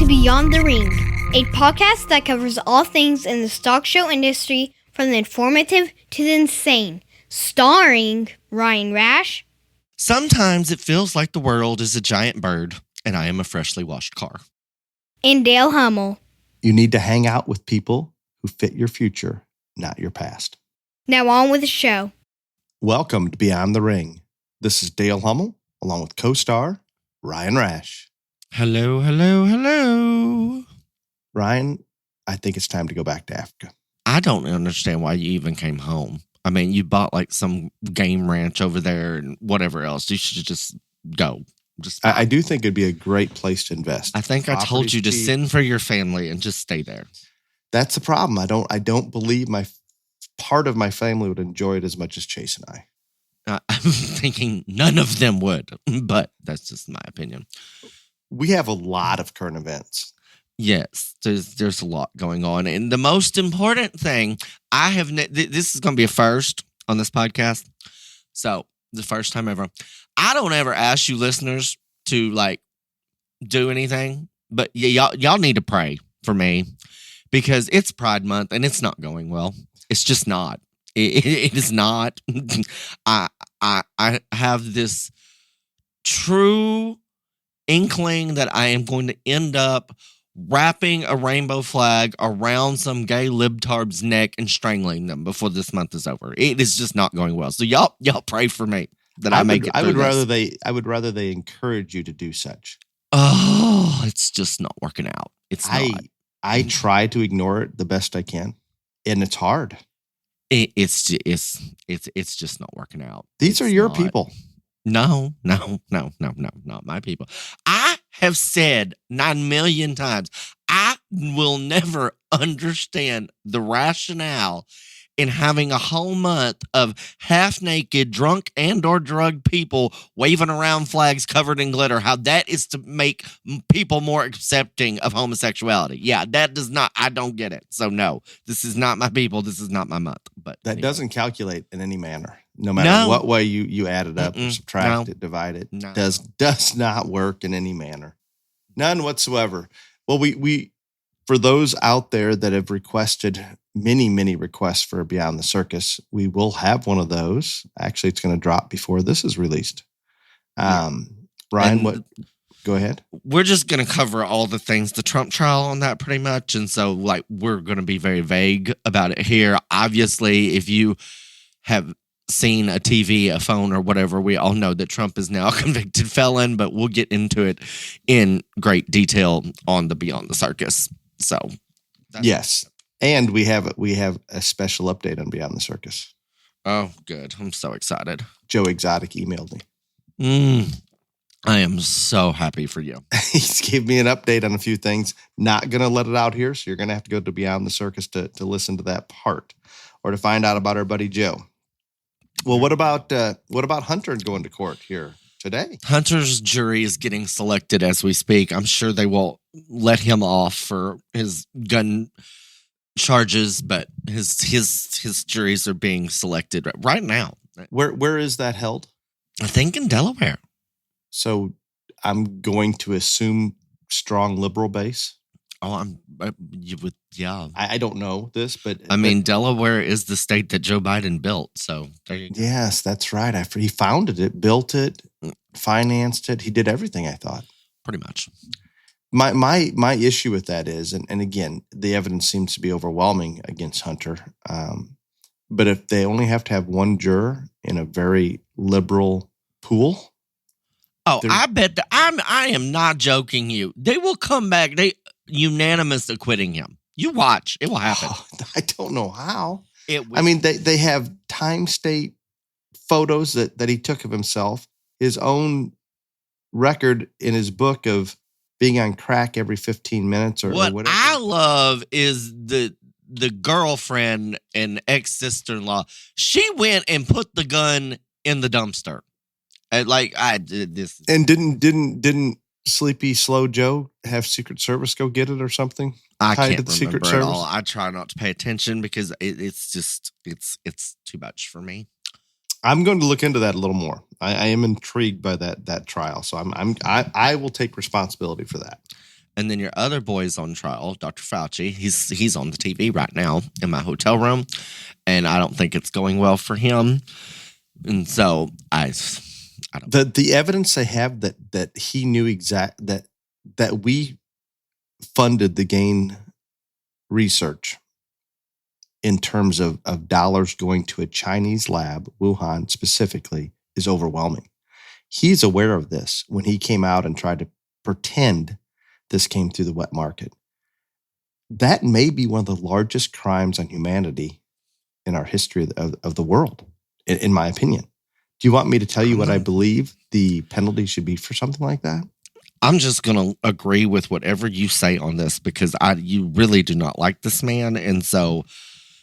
Beyond the Ring, a podcast that covers all things in the stock show industry, from the informative to the insane, starring Ryan Rash. Sometimes it feels like the world is a giant bird, and I am a freshly washed car. And Dale Hummel. You need to hang out with people who fit your future, not your past. Now on with the show. Welcome to Beyond the Ring. This is Dale Hummel, along with co-star Ryan Rash. Hello, hello, hello. Ryan, I think it's time to go back to Africa. I don't understand why you even came home. I mean, you bought like some game ranch over there and whatever else. You should just go. I do think it'd be a great place to invest. I think I told you to send for your family and just stay there. That's the problem. I don't believe part of my family would enjoy it as much as Chase and I. I'm thinking none of them would, but that's just my opinion. We have a lot of current events. Yes, there's a lot going on. And the most important thing, this is going to be a first on this podcast. So, the first time ever. I don't ever ask you listeners to like do anything, but y'all need to pray for me because it's Pride Month and it's not going well. It's just not. It is not. I have this true inkling that I am going to end up wrapping a rainbow flag around some gay libtard's neck and strangling them before this month is over. It is just not going well. So y'all pray for me that I make it through I would rather they encourage you to do such. Oh, it's just not working out. I try to ignore it the best I can, and it's hard. It's just not working out. These are your people. No, not my people. I have said 9 million times, I will never understand the rationale in having a whole month of half-naked, drunk and or drugged people waving around flags covered in glitter, how that is to make people more accepting of homosexuality. Yeah, I don't get it. So no, this is not my people. This is not my month. But that doesn't calculate in any manner. No matter what way you add it up or subtract it, divide it, does not work in any manner. None whatsoever. Well, we for those out there that have requested many requests for Beyond the Circus, we will have one of those. Actually, it's going to drop before this is released. Ryan, go ahead. We're just going to cover all the things, the Trump trial on that pretty much. And so like, we're going to be very vague about it here. Obviously, if you have seen a TV, a phone, or whatever, we all know that Trump is now a convicted felon, but we'll get into it in great detail on the Beyond the Circus. So, yes. And we have a special update on Beyond the Circus. Oh, good. I'm so excited. Joe Exotic emailed me. I am so happy for you. He's gave me an update on a few things. Not going to let it out here, so you're going to have to go to Beyond the Circus to listen to that part or to find out about our buddy Joe. Well, what about Hunter going to court here today? Hunter's jury is getting selected as we speak. I'm sure they will let him off for his gun charges, but his juries are being selected right now. Where is that held? I think in Delaware. So I'm going to assume strong liberal base. Oh, yeah. I don't know this, but I mean, Delaware is the state that Joe Biden built. So there you go. Yes, that's right. He founded it, built it, financed it. He did everything, I thought. Pretty much. My issue with that is, and again, the evidence seems to be overwhelming against Hunter. But if they only have to have one juror in a very liberal pool. Oh, I bet I am not joking you. They will come back. They unanimous acquitting him. You watch. It will happen. Oh, I don't know how. I mean, they have time state photos that he took of himself, his own record in his book of being on crack every 15 minutes or whatever. What I love is the girlfriend and ex-sister-in-law. She went and put the gun in the dumpster. Like I did this. And didn't Sleepy Slow Joe have Secret Service go get it or something? I can't remember at all. I try not to pay attention because it's too much for me. I'm going to look into that a little more. I am intrigued by that trial, so I will take responsibility for that. And then your other boy is on trial, Dr. Fauci. He's on the TV right now in my hotel room, and I don't think it's going well for him. And so I don't. The evidence they have that he knew that we funded the GAIN research in terms of dollars going to a Chinese lab, Wuhan specifically, is overwhelming. He's aware of this when he came out and tried to pretend this came through the wet market. That may be one of the largest crimes on humanity in our history of the world, in my opinion. Do you want me to tell you what I believe the penalty should be for something like that? I'm just going to agree with whatever you say on this because you really do not like this man. And so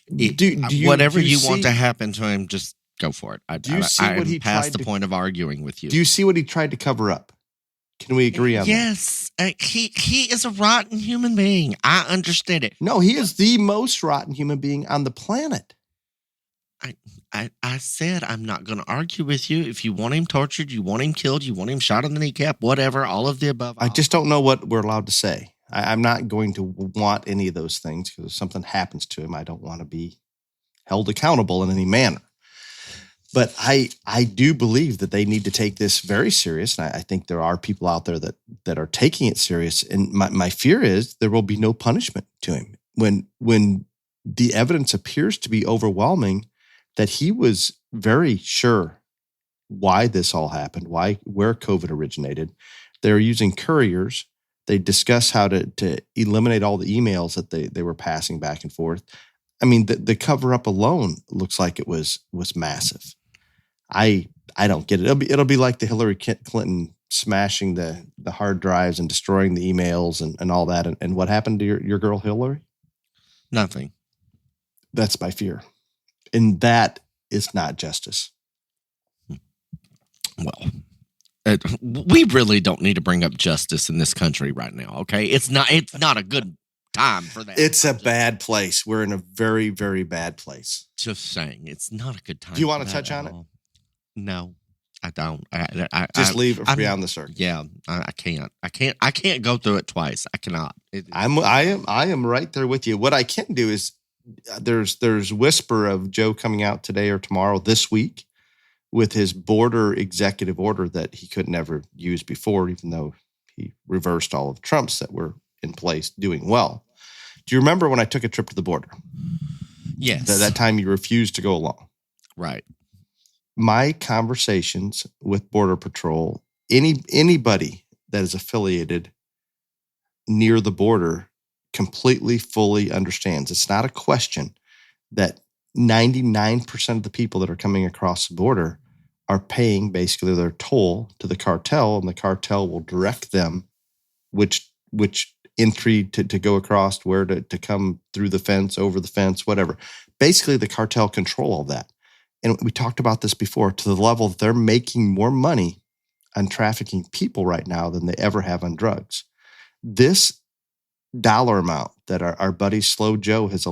whatever you want to happen to him, just go for it. I'm past the point of arguing with you. Do you see what he tried to cover up? Can we agree on that? Yes. He is a rotten human being. I understand it. No, he is the most rotten human being on the planet. I said I'm not going to argue with you. If you want him tortured, you want him killed, you want him shot in the kneecap, whatever, all of the above. I just don't know what we're allowed to say. I'm not going to want any of those things because if something happens to him, I don't want to be held accountable in any manner. But I do believe that they need to take this very serious. And I think there are people out there that are taking it serious. And my fear is there will be no punishment to him. When the evidence appears to be overwhelming, that he was very sure why this all happened, where COVID originated. They're using couriers. They discuss how to eliminate all the emails that they were passing back and forth. I mean, the cover up alone looks like it was massive. I don't get it. It'll be like the Hillary Clinton smashing the hard drives and destroying the emails and all that. And what happened to your girl Hillary? Nothing. That's my fear. And that is not justice. Well, we really don't need to bring up justice in this country right now. Okay, it's not a good time for that. It's a bad place. We're in a very, very bad place. Just saying, it's not a good time. Do you want to touch on it? No, I don't. Just leave it beyond the circle. Yeah, I can't. I can't go through it twice. I cannot. I am right there with you. What I can do is there's whisper of Joe coming out today or tomorrow this week with his border executive order that he could never use before, even though he reversed all of Trump's that were in place doing well. Do you remember when I took a trip to the border? Yes. That time you refused to go along. Right. My conversations with Border Patrol, anybody that is affiliated near the border completely, fully understands. It's not a question that 99% of the people that are coming across the border are paying basically their toll to the cartel, and the cartel will direct them which entry to go across, where to come through the fence, over the fence, whatever. Basically, the cartel control all that. And we talked about this before, to the level that they're making more money on trafficking people right now than they ever have on drugs. This dollar amount that our buddy Slow Joe has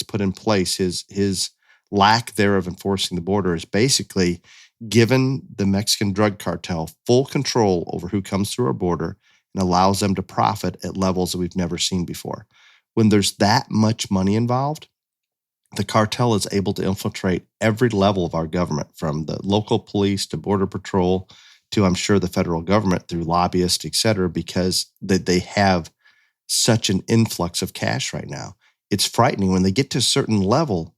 put in place, his lack there of enforcing the border is basically given the Mexican drug cartel full control over who comes through our border and allows them to profit at levels that we've never seen before. When there's that much money involved, the cartel is able to infiltrate every level of our government, from the local police to Border Patrol to, I'm sure, the federal government through lobbyists, et cetera, because they have such an influx of cash right now. It's frightening when they get to a certain level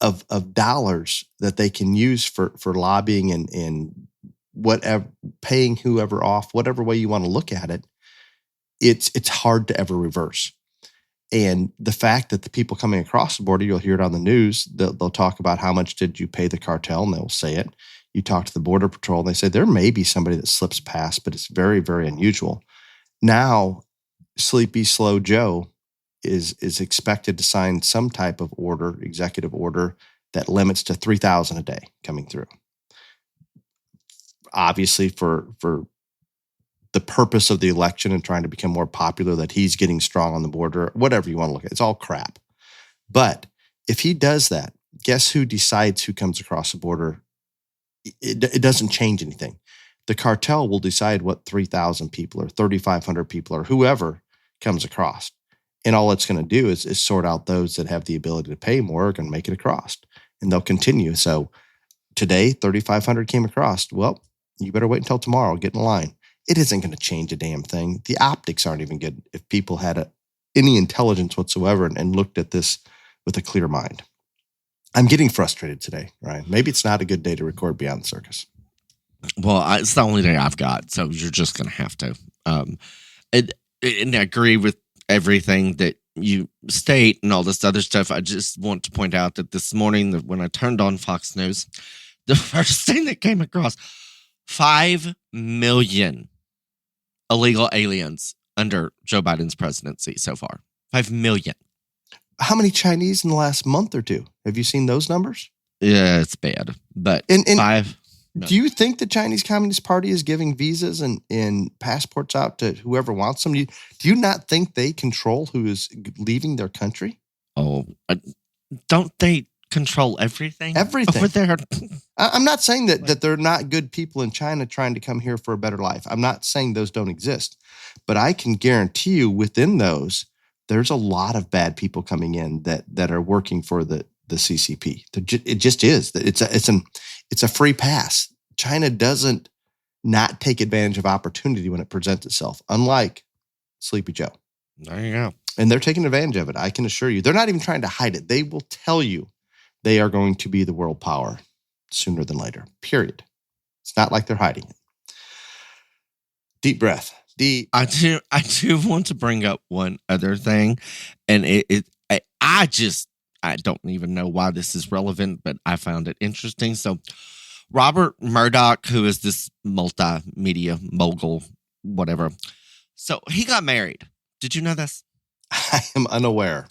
of dollars that they can use for lobbying and whatever, paying whoever off, whatever way you want to look at it. It's hard to ever reverse. And the fact that the people coming across the border, you'll hear it on the news, they'll talk about how much did you pay the cartel, and they'll say it. You talk to the Border Patrol, and they say there may be somebody that slips past, but it's very, very unusual. Now, Sleepy Slow Joe is expected to sign some type of executive order that limits to 3,000 a day coming through. Obviously, for the purpose of the election and trying to become more popular, that he's getting strong on the border, whatever you want to look at. It's all crap. But if he does that, guess who decides who comes across the border? It doesn't change anything. the cartel will decide what 3,000 people or 3,500 people or whoever comes across. And all it's going to do is sort out those that have the ability to pay more are going to make it across. And they'll continue. So today, 3,500 came across. Well, you better wait until tomorrow. Get in line. It isn't going to change a damn thing. The optics aren't even good if people had any intelligence whatsoever and looked at this with a clear mind. I'm getting frustrated today, Ryan. Maybe it's not a good day to record Beyond the Circus. Well, it's the only day I've got, so you're just going to have to. And I agree with everything that you state and all this other stuff. I just want to point out that this morning, when I turned on Fox News, the first thing that came across, 5 million illegal aliens under Joe Biden's presidency so far. 5 million. How many Chinese in the last month or two? Have you seen those numbers? Yeah, it's bad. But and 5. Do you think the Chinese Communist Party is giving visas and passports out to whoever wants them? Do you not think they control who is leaving their country? Oh, don't they control everything? Everything. Over there. I'm not saying that they're not good people in China trying to come here for a better life. I'm not saying those don't exist. But I can guarantee you within those, there's a lot of bad people coming in that are working for the CCP. It just is. It's a free pass. China doesn't not take advantage of opportunity when it presents itself, unlike Sleepy Joe. There you go. And they're taking advantage of it. I can assure you. They're not even trying to hide it. They will tell you they are going to be the world power sooner than later, period. It's not like they're hiding it. Deep breath. I do want to bring up one other thing, and I don't even know why this is relevant, but I found it interesting. So Robert Murdoch, who is this multimedia mogul, whatever. So he got married. Did you know this? I am unaware.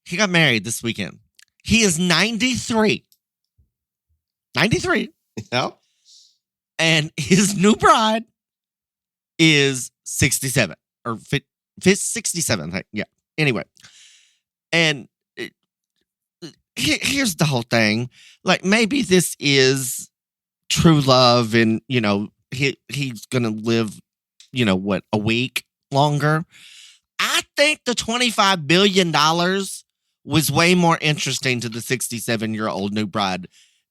He got married this weekend. He is 93. 93. Yeah. And his new bride is 67 or 67. Yeah. Anyway. And here's the whole thing. Like, maybe this is true love and, he's going to live, a week longer. I think the $25 billion was way more interesting to the 67-year-old new bride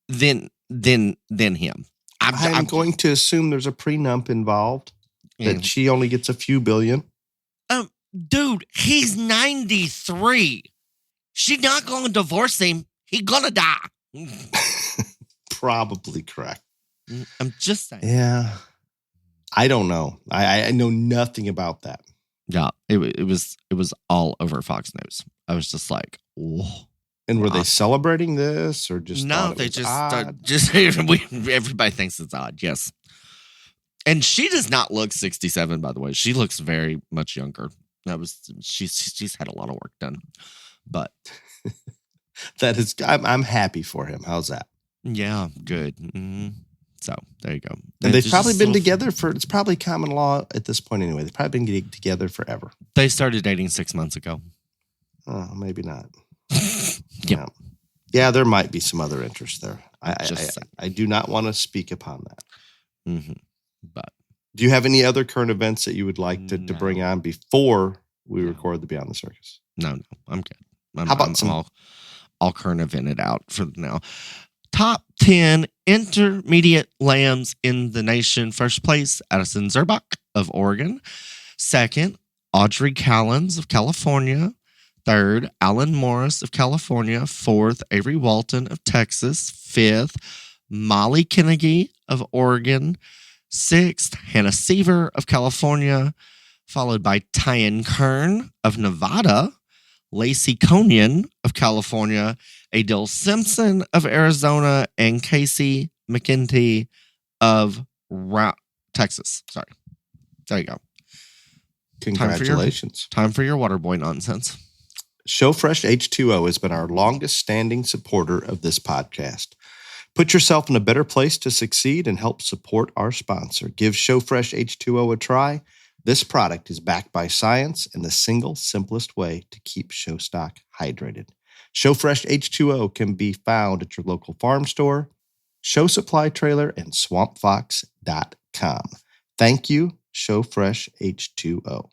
than him. I'm going to assume there's a prenup involved, that she only gets a few billion. Dude, he's 93. She's not going to divorce him. He's going to die. Probably correct. I'm just saying. Yeah. I don't know. I know nothing about that. Yeah, it was all over Fox News. I was just like, whoa. And were they celebrating this or just no? They just everybody thinks it's odd. Yes, and she does not look 67. By the way, she looks very much younger. She's had a lot of work done, but that is I'm happy for him. How's that? Yeah, good. Mm-hmm. So there you go. And they've probably been together it's probably common law at this point anyway. They've probably been together forever. They started dating 6 months ago. Oh, maybe not. Yeah. Yeah, there might be some other interest there. I do not want to speak upon that. Mm-hmm. But do you have any other current events that you would like to bring on before we record the Beyond the Circus? No, I'm good. How about I'm all current evented out for now. Top 10 intermediate lambs in the nation. First place, Addison Zerbach of Oregon. Second, Audrey Callens of California. Third, Alan Morris of California. Fourth, Avery Walton of Texas. Fifth, Molly Kennedy of Oregon. Sixth, Hannah Seaver of California. Followed by Tyan Kern of Nevada. Lacey Conian of California, Adele Simpson of Arizona, and Casey McEntee of Texas. Sorry. There you go. Congratulations. Time for your water boy nonsense. ShowFresh H2O has been our longest standing supporter of this podcast. Put yourself in a better place to succeed and help support our sponsor. Give ShowFresh H2O a try. This product is backed by science and the single simplest way to keep show stock hydrated. ShowFresh H2O can be found at your local farm store, show supply trailer, and swampfox.com. Thank you, Showfresh H2O.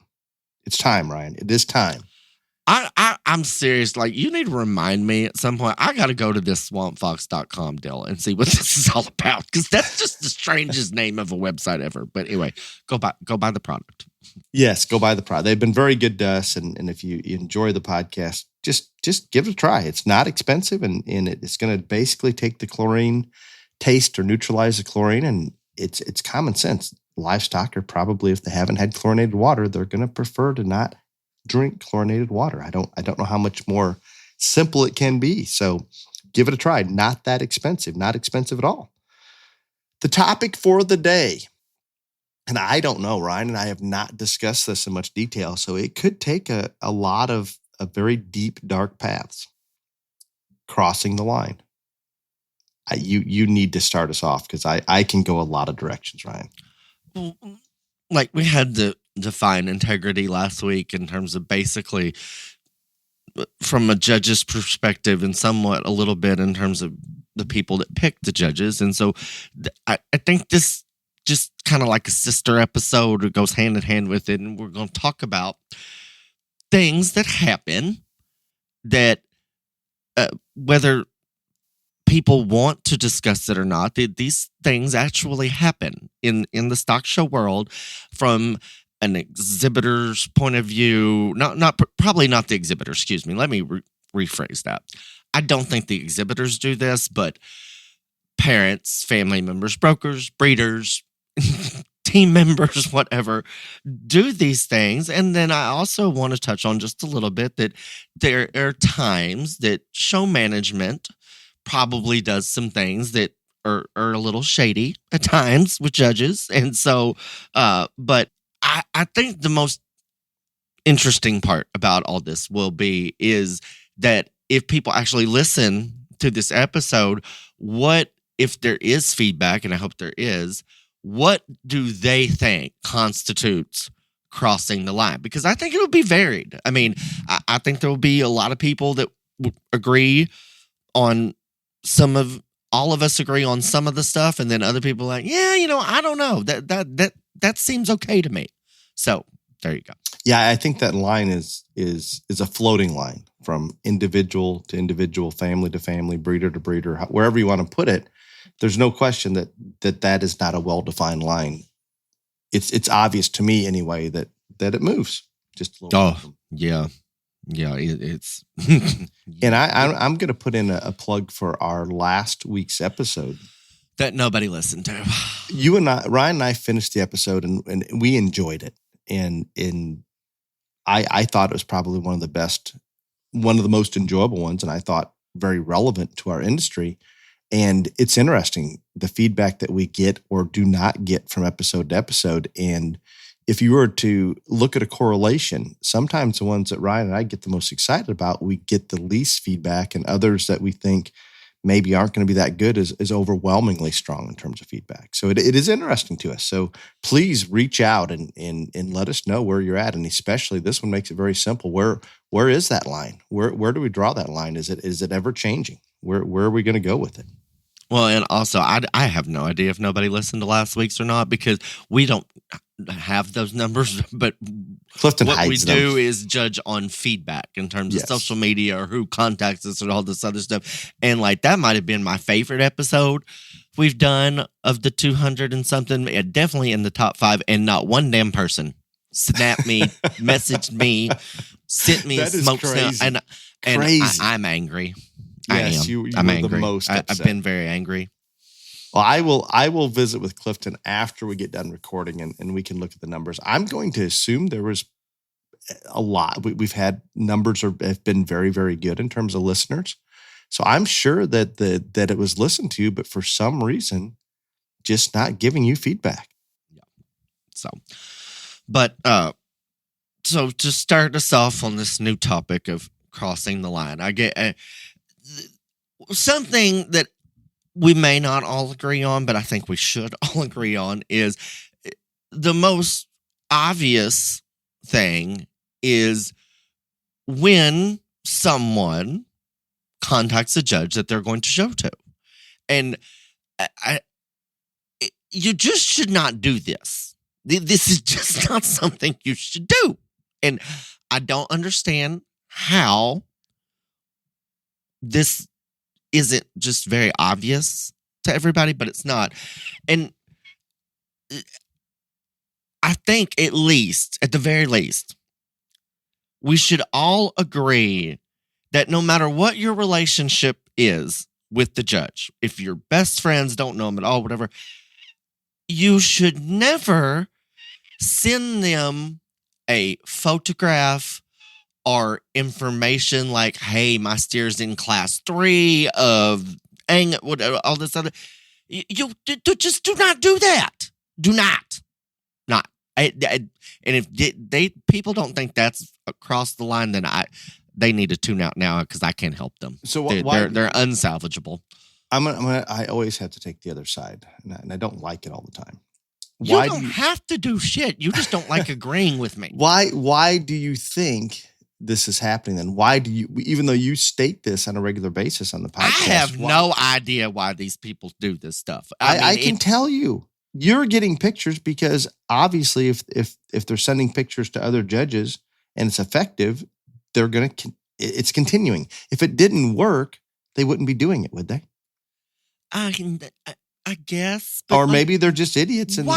It's time, Ryan. It is time. I'm serious. Like, you need to remind me at some point. I got to go to this swampfox.com deal and see what this is all about, because that's just the strangest name of a website ever. But anyway, go buy the product. Yes, go buy the product. They've been very good to us, and if you enjoy the podcast, just give it a try. It's not expensive, and it's going to basically take the chlorine taste or neutralize the chlorine, and it's common sense. Livestock are probably, if they haven't had chlorinated water, they're going to prefer to not drink chlorinated water. I don't know how much more simple it can be. So give it a try. Not that expensive, not expensive at all. The topic for the day, and I don't know, Ryan and I have not discussed this in much detail, so it could take a lot of very deep, dark paths. Crossing the line. You need to start us off, because I can go a lot of directions, Ryan. Well, like, we had to define integrity last week in terms of basically from a judge's perspective, and somewhat a little bit in terms of the people that pick the judges. And so I think this just kind of like a sister episode, it goes hand in hand with it. And we're going to talk about things that happen that whether people want to discuss it or not, these things actually happen in the stock show world from an exhibitor's point of view. Probably not the exhibitor, excuse me. Let me rephrase that. I don't think the exhibitors do this, but parents, family members, brokers, breeders, team members, whatever, do these things. And then I also want to touch on just a little bit that there are times that show management probably does some things that are a little shady at times with judges. And so, but I think the most interesting part about all this is that if people actually listen to this episode, what if there is feedback, and I hope there is, what do they think constitutes crossing the line? Because I think it would be varied. I mean, I think there will be a lot of people that agree on all of us agree on some of the stuff, and then other people are like, yeah, I don't know, that seems okay to me. So there you go. Yeah, I think that line is a floating line from individual to individual, family to family, breeder to breeder, wherever you want to put it. There's no question that is not a well-defined line. It's obvious to me anyway that it moves just a little bit. Yeah. Yeah, it's and I'm going to put in a plug for our last week's episode that nobody listened to. You and Ryan and I finished the episode, and we enjoyed it. And I thought it was probably one of the most enjoyable ones, and I thought very relevant to our industry. And it's interesting, the feedback that we get or do not get from episode to episode. And if you were to look at a correlation, sometimes the ones that Ryan and I get the most excited about, we get the least feedback, and others that we think maybe aren't going to be that good is overwhelmingly strong in terms of feedback. So it is interesting to us. So please reach out and let us know where you're at. And especially this one makes it very simple. Where is that line? Where do we draw that line? Is it ever changing? Where are we going to go with it? Well, and also, I have no idea if nobody listened to last week's or not, because we don't have those numbers. But Clifton what we hides do them. is judge on feedback in terms of Yes. social media or who contacts us and all this other stuff. And like, that might have been my favorite episode we've done of the 200 and something. Definitely in the top 5, and not one damn person snapped me, messaged me, sent me That a is smoke crazy. signal, and Crazy. I'm angry. Yes, I am. you I'm were angry. the most upset. I've been very angry. Well, I will visit with Clifton after we get done recording, and we can look at the numbers. I'm going to assume there was a lot. We've had numbers have been very, very good in terms of listeners. So I'm sure that it was listened to, but for some reason, just not giving you feedback. Yeah. So to start us off on this new topic of crossing the line, I get something that we may not all agree on, but I think we should all agree on, is the most obvious thing is when someone contacts a judge that they're going to show to. And you just should not do this. This is just not something you should do. And I don't understand how this isn't just very obvious to everybody, but it's not. And I think at the very least, we should all agree that no matter what your relationship is with the judge, if you're best friends, don't know him at all, whatever, you should never send them a photograph or information like, hey, my steer's in class 3 of all this other. You just do not do that. Do not. And if people don't think that's across the line, then they need to tune out now because I can't help them. So they're unsalvageable. I always have to take the other side, and I don't like it all the time. You don't have to do shit. You just don't like agreeing with me. Why do you think this is happening then? Why do you, even though you state this on a regular basis on the podcast? I have no idea why these people do this stuff. I can tell you. You're getting pictures because obviously if they're sending pictures to other judges and it's effective, it's continuing. If it didn't work, they wouldn't be doing it, would they? I guess. Or maybe they're just idiots and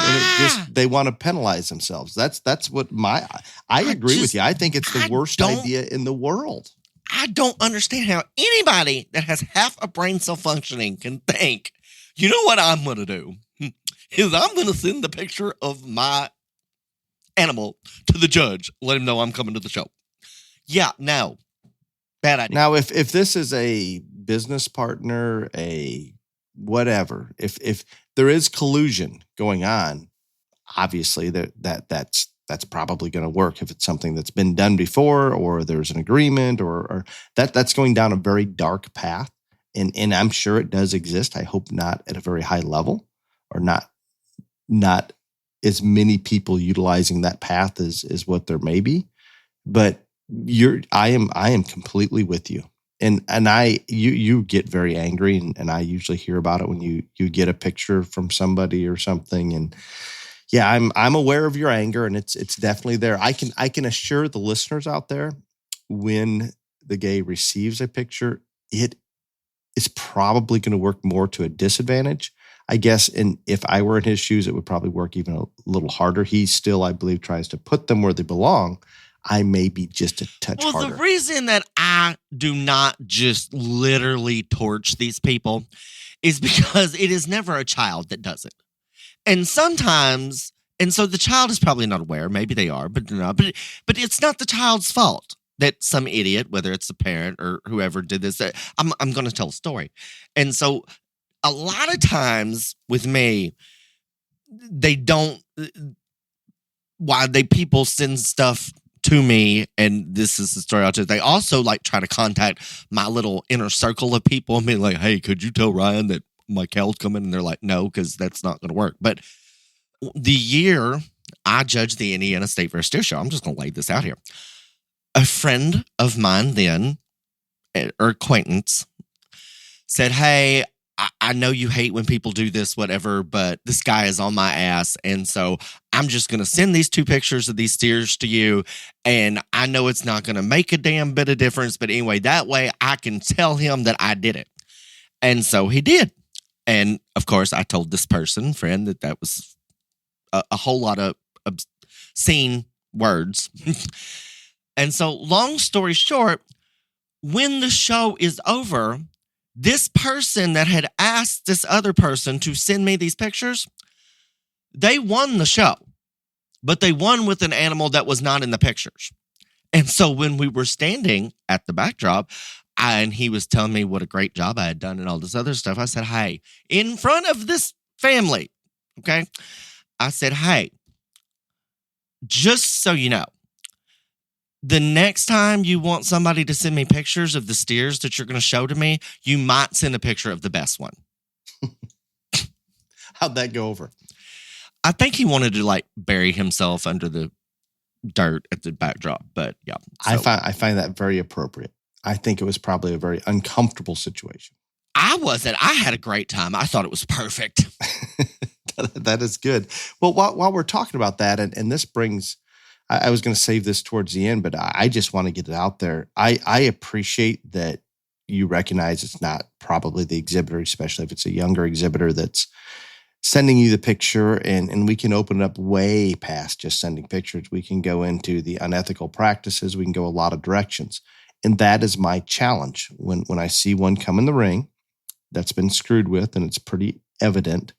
they want to penalize themselves. That's what I agree with you. I think it's the worst idea in the world. I don't understand how anybody that has half a brain cell functioning can think, you know what I'm going to do? Is I'm going to send the picture of my animal to the judge, let him know I'm coming to the show. Yeah, no. Bad idea. Now, if this is a business partner, a whatever, if there is collusion going on, obviously that's probably going to work. If it's something that's been done before or there's an agreement or that's going down a very dark path. And I'm sure it does exist. I hope not at a very high level or not as many people utilizing that path as what there may be. But I am completely with you. And you get very angry and I usually hear about it when you get a picture from somebody or something. And yeah, I'm aware of your anger and it's definitely there. I can assure the listeners out there when the gay receives a picture, it is probably going to work more to a disadvantage. I guess, and if I were in his shoes, it would probably work even a little harder. He still, I believe, tries to put them where they belong. I may be just a touch harder. Well, the reason that I do not just literally torch these people is because it is never a child that does it. And sometimes, and so the child is probably not aware. Maybe they are, but not. But it's not the child's fault that some idiot, whether it's the parent or whoever did this, I'm going to tell a story. And so a lot of times with me, people send stuff to me, and this is the story I'll tell. They also like try to contact my little inner circle of people and be like, hey, could you tell Ryan that my cow's coming? And they're like, no, because that's not going to work. But the year I judged the Indiana State Fair Steer Show, I'm just going to lay this out here. A friend of mine then, or acquaintance, said, hey, I know you hate when people do this, whatever, but this guy is on my ass. And so I'm just going to send these 2 pictures of these steers to you. And I know it's not going to make a damn bit of difference. But anyway, that way I can tell him that I did it. And so he did. And of course, I told this friend, that was a whole lot of obscene words. And so long story short, when the show is over, this person that had asked this other person to send me these pictures, they won the show, but they won with an animal that was not in the pictures. And so when we were standing at the backdrop, and he was telling me what a great job I had done and all this other stuff, I said, hey, in front of this family, okay? I said, hey, just so you know, the next time you want somebody to send me pictures of the steers that you're going to show to me, you might send a picture of the best one. How'd that go over? I think he wanted to like bury himself under the dirt at the backdrop, but yeah. So. I find that very appropriate. I think it was probably a very uncomfortable situation. I wasn't. I had a great time. I thought it was perfect. That is good. Well, while we're talking about that, and this brings, I was going to save this towards the end, but I just want to get it out there. I appreciate that you recognize it's not probably the exhibitor, especially if it's a younger exhibitor that's sending you the picture, and we can open it up way past just sending pictures. We can go into the unethical practices. We can go a lot of directions. And that is my challenge. When I see one come in the ring that's been screwed with and it's pretty evident,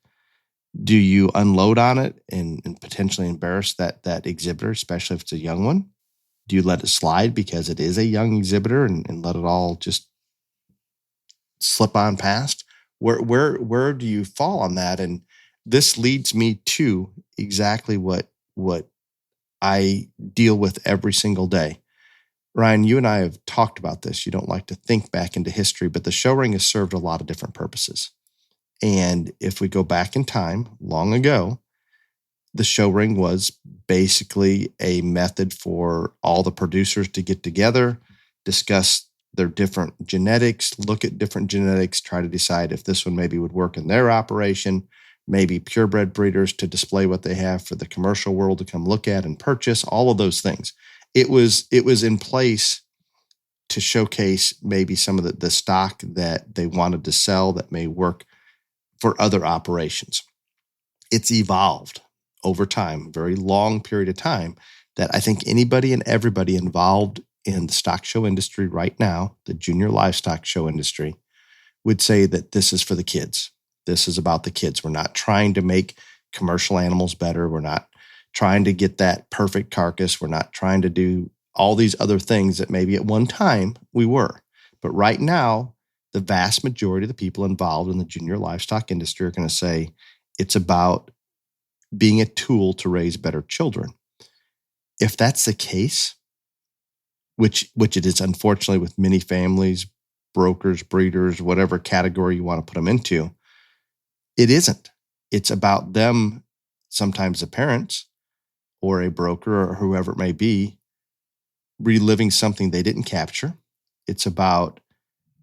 do you unload on it and potentially embarrass that exhibitor, especially if it's a young one? Do you let it slide because it is a young exhibitor and let it all just slip on past? Where do you fall on that? And this leads me to exactly what I deal with every single day. Ryan, you and I have talked about this. You don't like to think back into history, but the show ring has served a lot of different purposes. And if we go back in time, long ago, the show ring was basically a method for all the producers to get together, discuss their different genetics, look at different genetics, try to decide if this one maybe would work in their operation, maybe purebred breeders to display what they have for the commercial world to come look at and purchase, all of those things. It was in place to showcase maybe some of the stock that they wanted to sell that may work for other operations. It's evolved over time, a very long period of time, that I think anybody and everybody involved in the stock show industry right now, the junior livestock show industry, would say that this is for the kids. This is about the kids. We're not trying to make commercial animals better. We're not trying to get that perfect carcass. We're not trying to do all these other things that maybe at one time we were. But right now, the vast majority of the people involved in the junior livestock industry are going to say it's about being a tool to raise better children. If that's the case, which it is unfortunately with many families, brokers, breeders, whatever category you want to put them into, it isn't. It's about them, sometimes the parents or a broker or whoever it may be, reliving something they didn't capture. It's about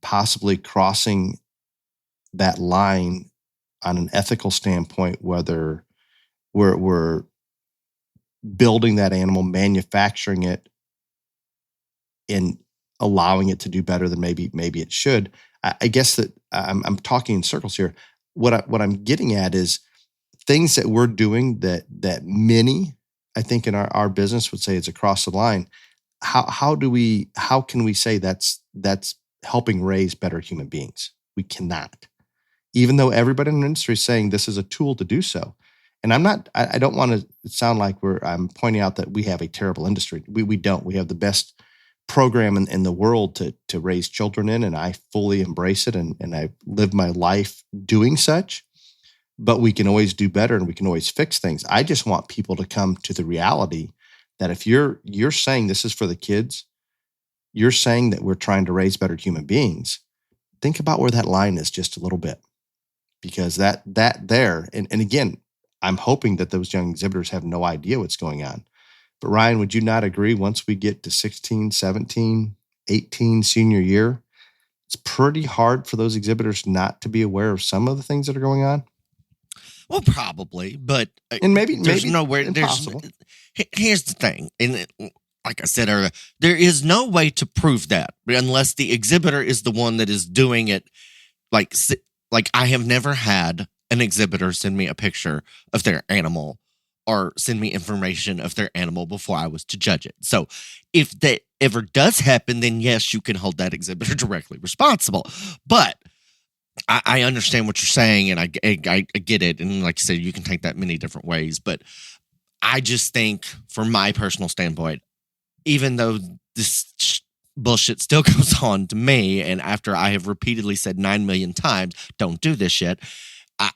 possibly crossing that line on an ethical standpoint, whether we're building that animal, manufacturing it, and allowing it to do better than maybe it should. I guess that I'm talking in circles here. What I'm getting at is things that we're doing that many, I think, in our business would say it's across the line. How can we say that's helping raise better human beings? We cannot, even though everybody in the industry is saying this is a tool to do so. And I don't want to sound like I'm pointing out that we have a terrible industry. We don't. We have the best program in the world to raise children in, and I fully embrace it, and I live my life doing such. But we can always do better, and we can always fix things. I just want people to come to the reality that if you're saying this is for the kids, you're saying that we're trying to raise better human beings, think about where that line is just a little bit. Because that there, and again, I'm hoping that those young exhibitors have no idea what's going on. But Ryan, would you not agree once we get to 16, 17, 18 senior year, it's pretty hard for those exhibitors not to be aware of some of the things that are going on? Well, probably, but and maybe nowhere. Impossible. Here's the thing, and like I said earlier, there is no way to prove that unless the exhibitor is the one that is doing it. Like I have never had an exhibitor send me a picture of their animal or send me information of their animal before I was to judge it. So if that ever does happen, then yes, you can hold that exhibitor directly responsible. But I understand what you're saying, and I get it. And like you said, you can take that many different ways. But I just think, from my personal standpoint, even though this bullshit still goes on to me, and after I have repeatedly said 9 million times, don't do this shit,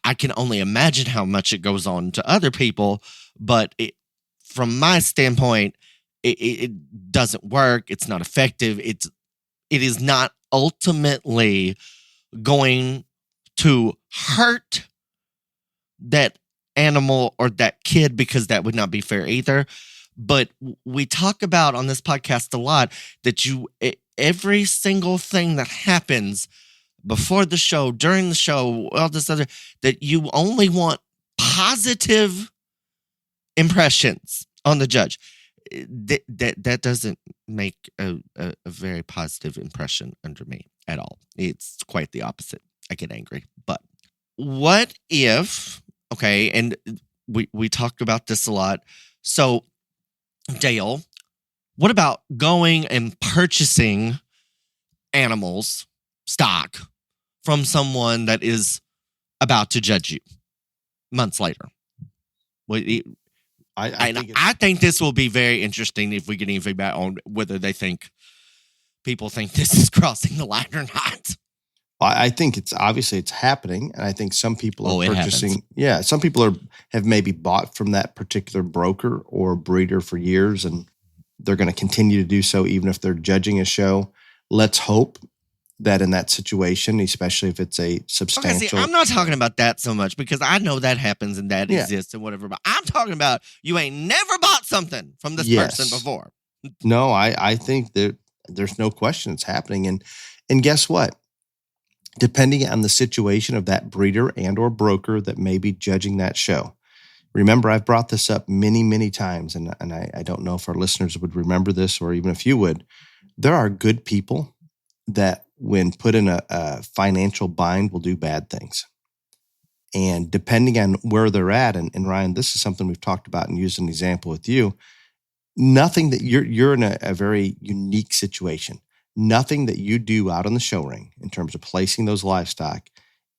I can only imagine how much it goes on to other people. But from my standpoint, it doesn't work. It's not effective. It is not ultimately going to hurt that animal or that kid, because that would not be fair either. But we talk about on this podcast a lot that every single thing that happens before the show, during the show, all this other, that you only want positive impressions on the judge. That doesn't make a very positive impression under me at all. It's quite the opposite. I get angry. But what if, okay, and we talked about this a lot. So, Dale, what about going and purchasing animals, stock, from someone that is about to judge you months later? I think this will be very interesting if we get any feedback on whether they think people think this is crossing the line or not. I think it's happening, and I think some people are purchasing. Yeah, some people have maybe bought from that particular broker or breeder for years, and they're going to continue to do so even if they're judging a show. Let's hope that in that situation, especially if it's a substantial. Okay, see, I'm not talking about that so much because I know that happens and that exists and whatever. But I'm talking about you ain't never bought something from this person before. No, I think that there's no question it's happening, and guess what? Depending on the situation of that breeder and or broker that may be judging that show. Remember, I've brought this up many, many times, and I don't know if our listeners would remember this or even if you would. There are good people that when put in a financial bind will do bad things. And depending on where they're at, and Ryan, this is something we've talked about and used an example with you, nothing that you're in a very unique situation. Nothing that you do out on the show ring in terms of placing those livestock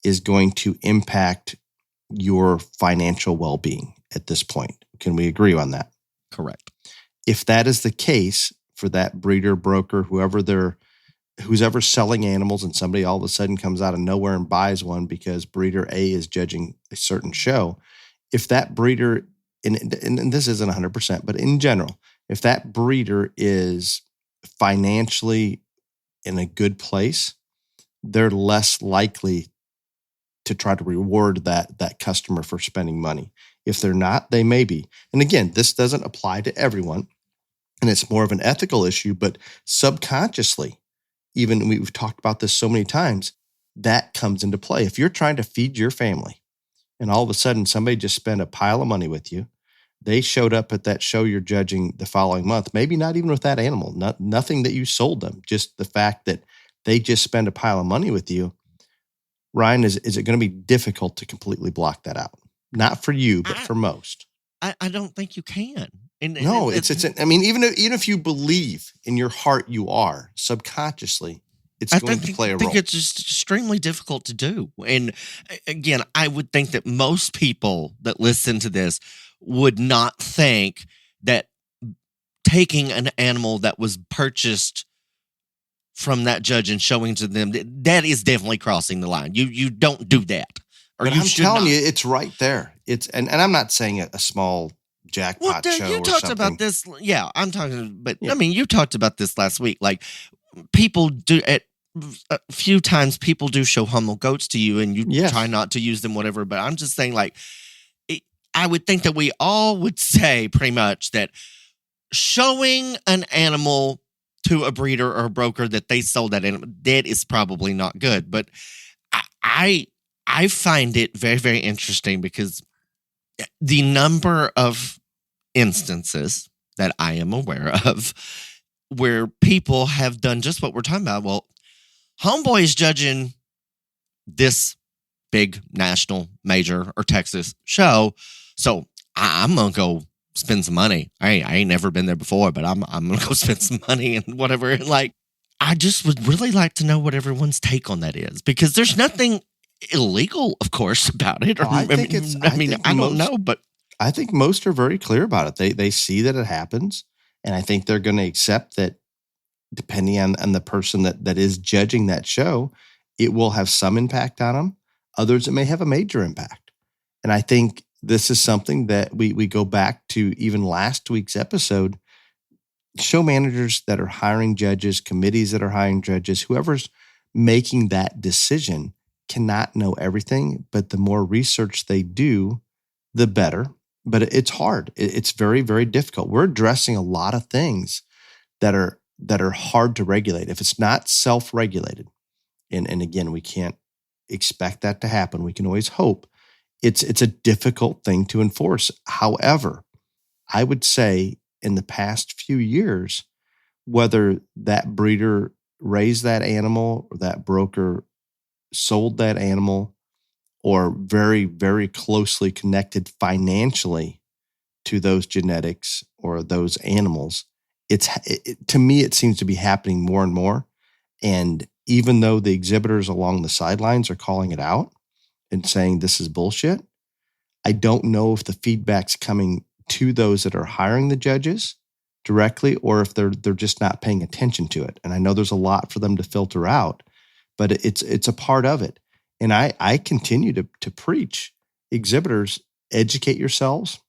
is going to impact your financial well-being at this point. Can we agree on that? Correct. If that is the case for that breeder, broker, who's ever selling animals, and somebody all of a sudden comes out of nowhere and buys one because breeder A is judging a certain show, if that breeder, and this isn't 100%, but in general, if that breeder is financially in a good place, they're less likely to try to reward that customer for spending money. If they're not, they may be. And again, this doesn't apply to everyone, and it's more of an ethical issue, but subconsciously, even we've talked about this so many times, that comes into play. If you're trying to feed your family and all of a sudden somebody just spent a pile of money with you, they showed up at that show you're judging the following month, maybe not even with that animal, nothing that you sold them, just the fact that they just spent a pile of money with you. Ryan, is it going to be difficult to completely block that out? Not for you, but for most. I don't think you can. No, it's. I mean, even if you believe in your heart you are, subconsciously, it's going to play a role. I think it's just extremely difficult to do. And again, I would think that most people that listen to this would not think that taking an animal that was purchased from that judge and showing to them, that is definitely crossing the line. You don't do that. But I'm telling you, it's right there. And I'm not saying a small jackpot show you or talked something. about this. Yeah, I'm talking, but yeah. I mean, you talked about this last week. Like, people do at a few times, people do show humble goats to you, and you try not to use them, whatever. But I'm just saying, like, I would think that we all would say pretty much that showing an animal to a breeder or a broker that they sold that animal, that is probably not good. But I find it very, very interesting because the number of instances that I am aware of where people have done just what we're talking about. Well, Homeboy is judging this big national major or Texas show, so I'm going to go spend some money. I ain't never been there before, but I'm going to go spend some money and whatever. And like, I just would really like to know what everyone's take on that is, because there's nothing illegal, of course, about it. Or, I don't know, but I think most are very clear about it. They see that it happens, and I think they're going to accept that depending on the person that is judging that show, it will have some impact on them. Others, it may have a major impact. And I think this is something that we go back to even last week's episode. Show managers that are hiring judges, committees that are hiring judges, whoever's making that decision cannot know everything, but the more research they do, the better. But it's hard. It's very, very difficult. We're addressing a lot of things that are hard to regulate. If it's not self-regulated, and again, we can't expect that to happen. We can always hope. it's a difficult thing to enforce. However, I would say in the past few years, whether that breeder raised that animal or that broker sold that animal or very, very closely connected financially to those genetics or those animals, to me, it seems to be happening more and more. And even though the exhibitors along the sidelines are calling it out and saying this is bullshit, I don't know if the feedback's coming to those that are hiring the judges directly or if they're just not paying attention to it. And I know there's a lot for them to filter out, but it's a part of it. And I continue to preach, exhibitors, educate yourselves,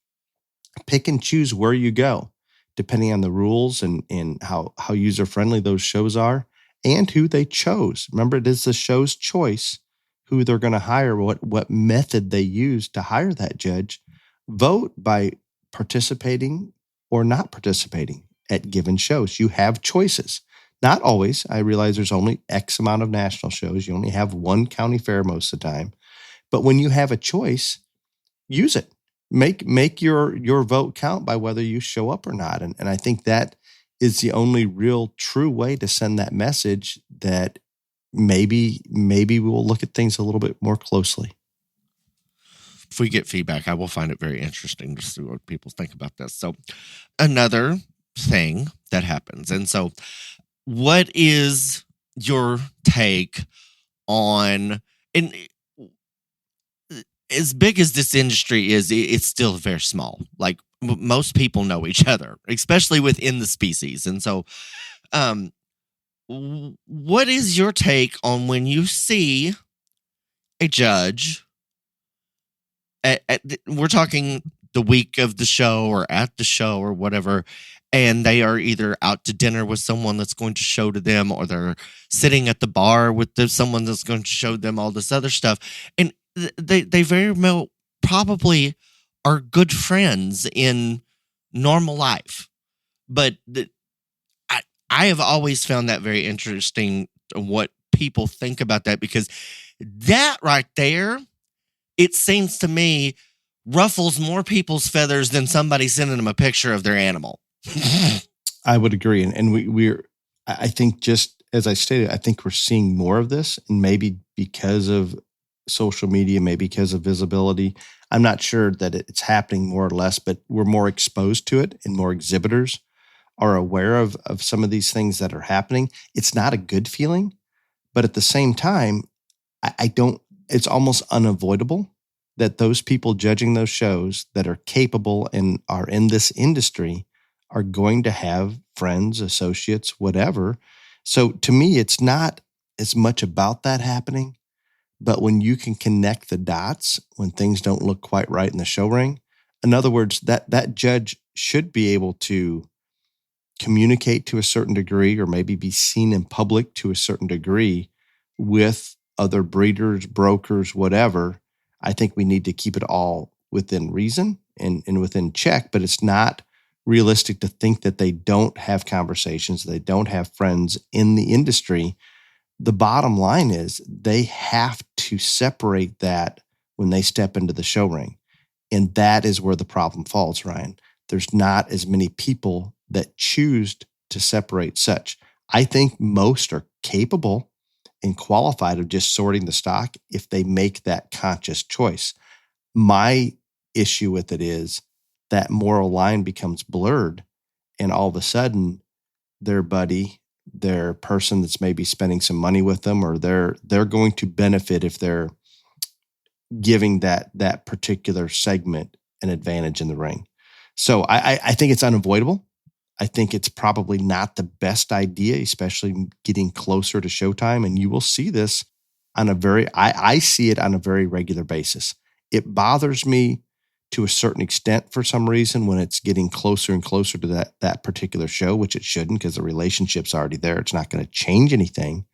pick and choose where you go, depending on the rules and how user-friendly those shows are and who they chose. Remember, it is the show's choice who they're going to hire, what method they use to hire that judge. Vote by participating or not participating at given shows. You have choices. Not always. I realize there's only X amount of national shows. You only have one county fair most of the time. But when you have a choice, use it. Make your vote count by whether you show up or not. And I think that is the only real true way to send that message that maybe we will look at things a little bit more closely. If we get feedback, I will find it very interesting to see what people think about this. So another thing that happens. And so what is your take on, and as big as this industry is, it's still very small. Like most people know each other, especially within the species. And so, what is your take on when you see a judge we're talking the week of the show or at the show or whatever, and they are either out to dinner with someone that's going to show to them, or they're sitting at the bar with someone that's going to show them all this other stuff. And they very well probably are good friends in normal life. But I have always found that very interesting, what people think about that, because that right there, it seems to me, ruffles more people's feathers than somebody sending them a picture of their animal. I would agree. And I think, just as I stated, I think we're seeing more of this, and maybe because of social media, maybe because of visibility. I'm not sure that it's happening more or less, but we're more exposed to it, and more exhibitors are aware of some of these things that are happening. It's not a good feeling, but at the same time, it's almost unavoidable that those people judging those shows that are capable and are in this industry are going to have friends, associates, whatever. So to me, it's not as much about that happening, but when you can connect the dots when things don't look quite right in the show ring, in other words, that judge should be able to communicate to a certain degree, or maybe be seen in public to a certain degree with other breeders, brokers, whatever. I think we need to keep it all within reason and within check, but it's not realistic to think that they don't have conversations, they don't have friends in the industry. The bottom line is they have to separate that when they step into the show ring. And that is where the problem falls, Ryan. There's not as many people that choose to separate such. I think most are capable and qualified of just sorting the stock if they make that conscious choice. My issue with it is that moral line becomes blurred, and all of a sudden their buddy, their person that's maybe spending some money with them, or they're going to benefit if they're giving that particular segment an advantage in the ring. So I think it's unavoidable. I think it's probably not the best idea, especially getting closer to showtime. And you will see this on I see it on a very regular basis. It bothers me to a certain extent for some reason when it's getting closer and closer to that particular show, which it shouldn't, because the relationship's already there. It's not going to change anything,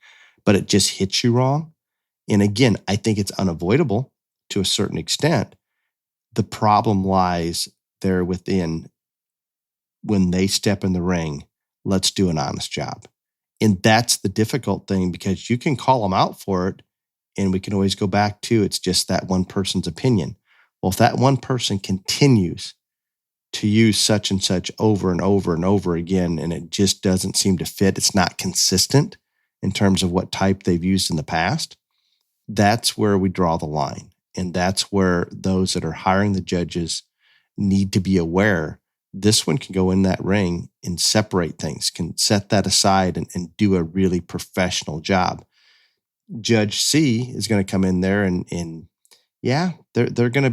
but it just hits you wrong. And again, I think it's unavoidable to a certain extent. The problem lies there within. When they step in the ring, let's do an honest job. And that's the difficult thing, because you can call them out for it, and we can always go back to it's just that one person's opinion. Well, if that one person continues to use such and such over and over and over again, and it just doesn't seem to fit, it's not consistent in terms of what type they've used in the past, that's where we draw the line. And that's where those that are hiring the judges need to be aware. This one can go in that ring and separate things, can set that aside and do a really professional job. Judge C is going to come in there and yeah, they're going to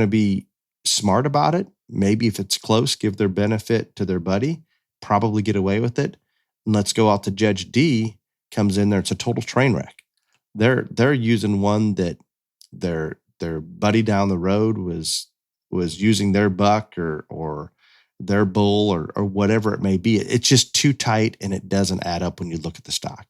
be smart about it. Maybe if it's close, give their benefit to their buddy, probably get away with it. And let's go out to Judge D comes in there. It's a total train wreck. They're using one that their buddy down the road was using their buck or their bull or whatever it may be. It's just too tight and it doesn't add up when you look at the stock.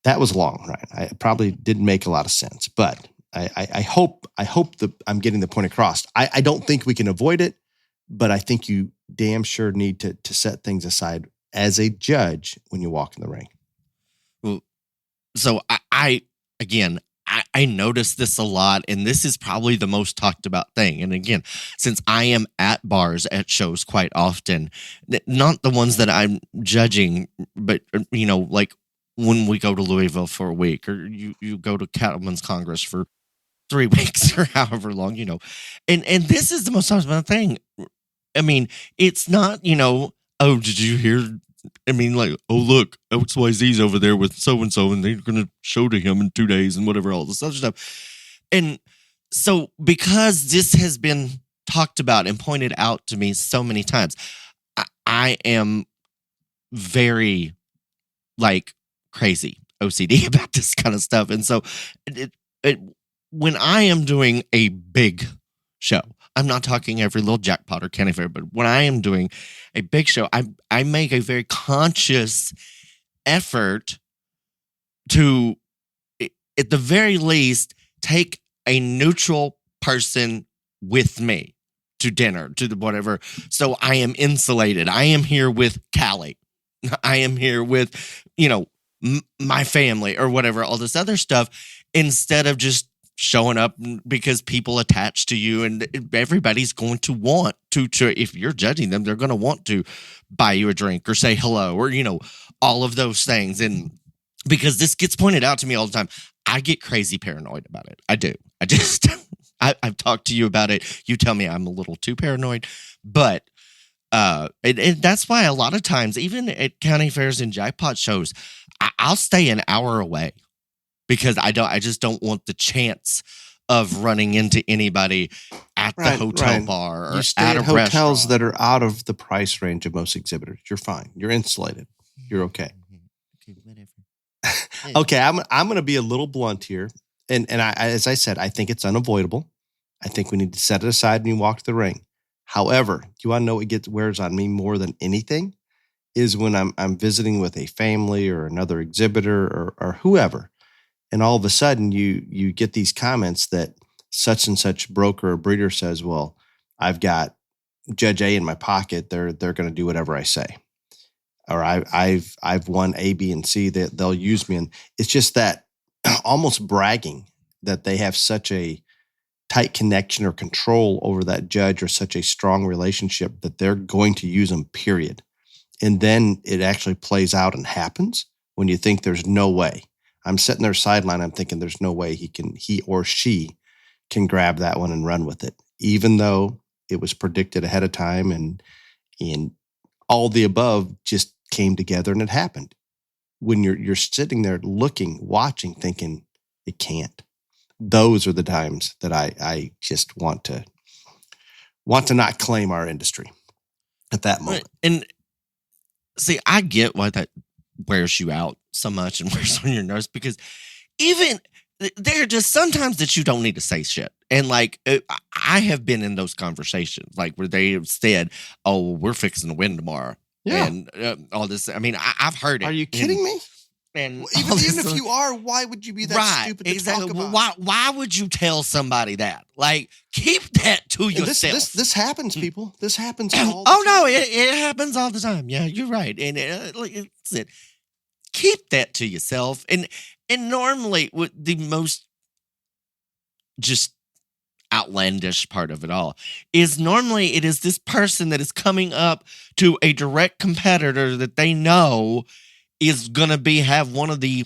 That was long, right? I probably didn't make a lot of sense, but I hope that I'm getting the point across. I don't think we can avoid it, but I think you damn sure need to set things aside as a judge when you walk in the ring. Well, so I notice this a lot, and this is probably the most talked about thing. And again, since I am at bars, at shows quite often, not the ones that I'm judging, but like when we go to Louisville for a week, or you go to Cattlemen's Congress for 3 weeks or however long, and this is the most talked about thing. I mean, it's not, oh, did you hear? I mean, like, oh, look, XYZ's over there with so-and-so, and they're going to show to him in 2 days and whatever, all this other stuff. And so because this has been talked about and pointed out to me so many times, I am very, crazy OCD about this kind of stuff. And so when I am doing a big show, I'm not talking every little jackpot or county fair, but when I am doing a big show, I make a very conscious effort to, at the very least, take a neutral person with me to dinner, to the whatever. So I am insulated. I am here with Callie. I am here with, my family or whatever, all this other stuff, instead of just showing up because people attach to you, and everybody's going to want to if you're judging them, they're going to want to buy you a drink or say hello or, all of those things. And because this gets pointed out to me all the time, I get crazy paranoid about it. I do. I just, I've talked to you about it. You tell me I'm a little too paranoid, but that's why a lot of times, even at county fairs and jackpot shows, I'll stay an hour away. Because I just don't want the chance of running into anybody at the hotel bar or you stay at a hotels restaurant that are out of the price range of most exhibitors. You're fine. You're insulated. You're okay. Okay, whatever. Okay, I'm going to be a little blunt here, and as I said, I think it's unavoidable. I think we need to set it aside when you walk to the ring. However, do you want to know what wears on me more than anything? Is when I'm visiting with a family or another exhibitor or whoever. And all of a sudden, you get these comments that such and such broker or breeder says, "Well, I've got Judge A in my pocket. They're going to do whatever I say, or I've won A, B, and C. That they'll use me." And it's just that almost bragging that they have such a tight connection or control over that judge, or such a strong relationship that they're going to use them. Period. And then it actually plays out and happens when you think there's no way. I'm sitting there sideline. I'm thinking there's no way he or she can grab that one and run with it, even though it was predicted ahead of time and all the above just came together and it happened. When you're sitting there looking, watching, thinking it can't. Those are the times that I just want to not claim our industry at that moment. And see, I get why that wears you out so much and wears on your nerves, because even there are just sometimes that you don't need to say shit. And I have been in those conversations, where they have said, "Oh, we're fixing to win tomorrow." Yeah. And all this. I mean, I've heard it. Are you kidding me? And even if you are, why would you be that stupid to talk about? Why would you tell somebody that? Keep that to yourself. This happens, people. This happens all the time. No, it happens all the time. Yeah, you're right. And it's it. Keep that to yourself. And normally, with the most just outlandish part of it all, is normally it is this person that is coming up to a direct competitor that they know is going to have one of the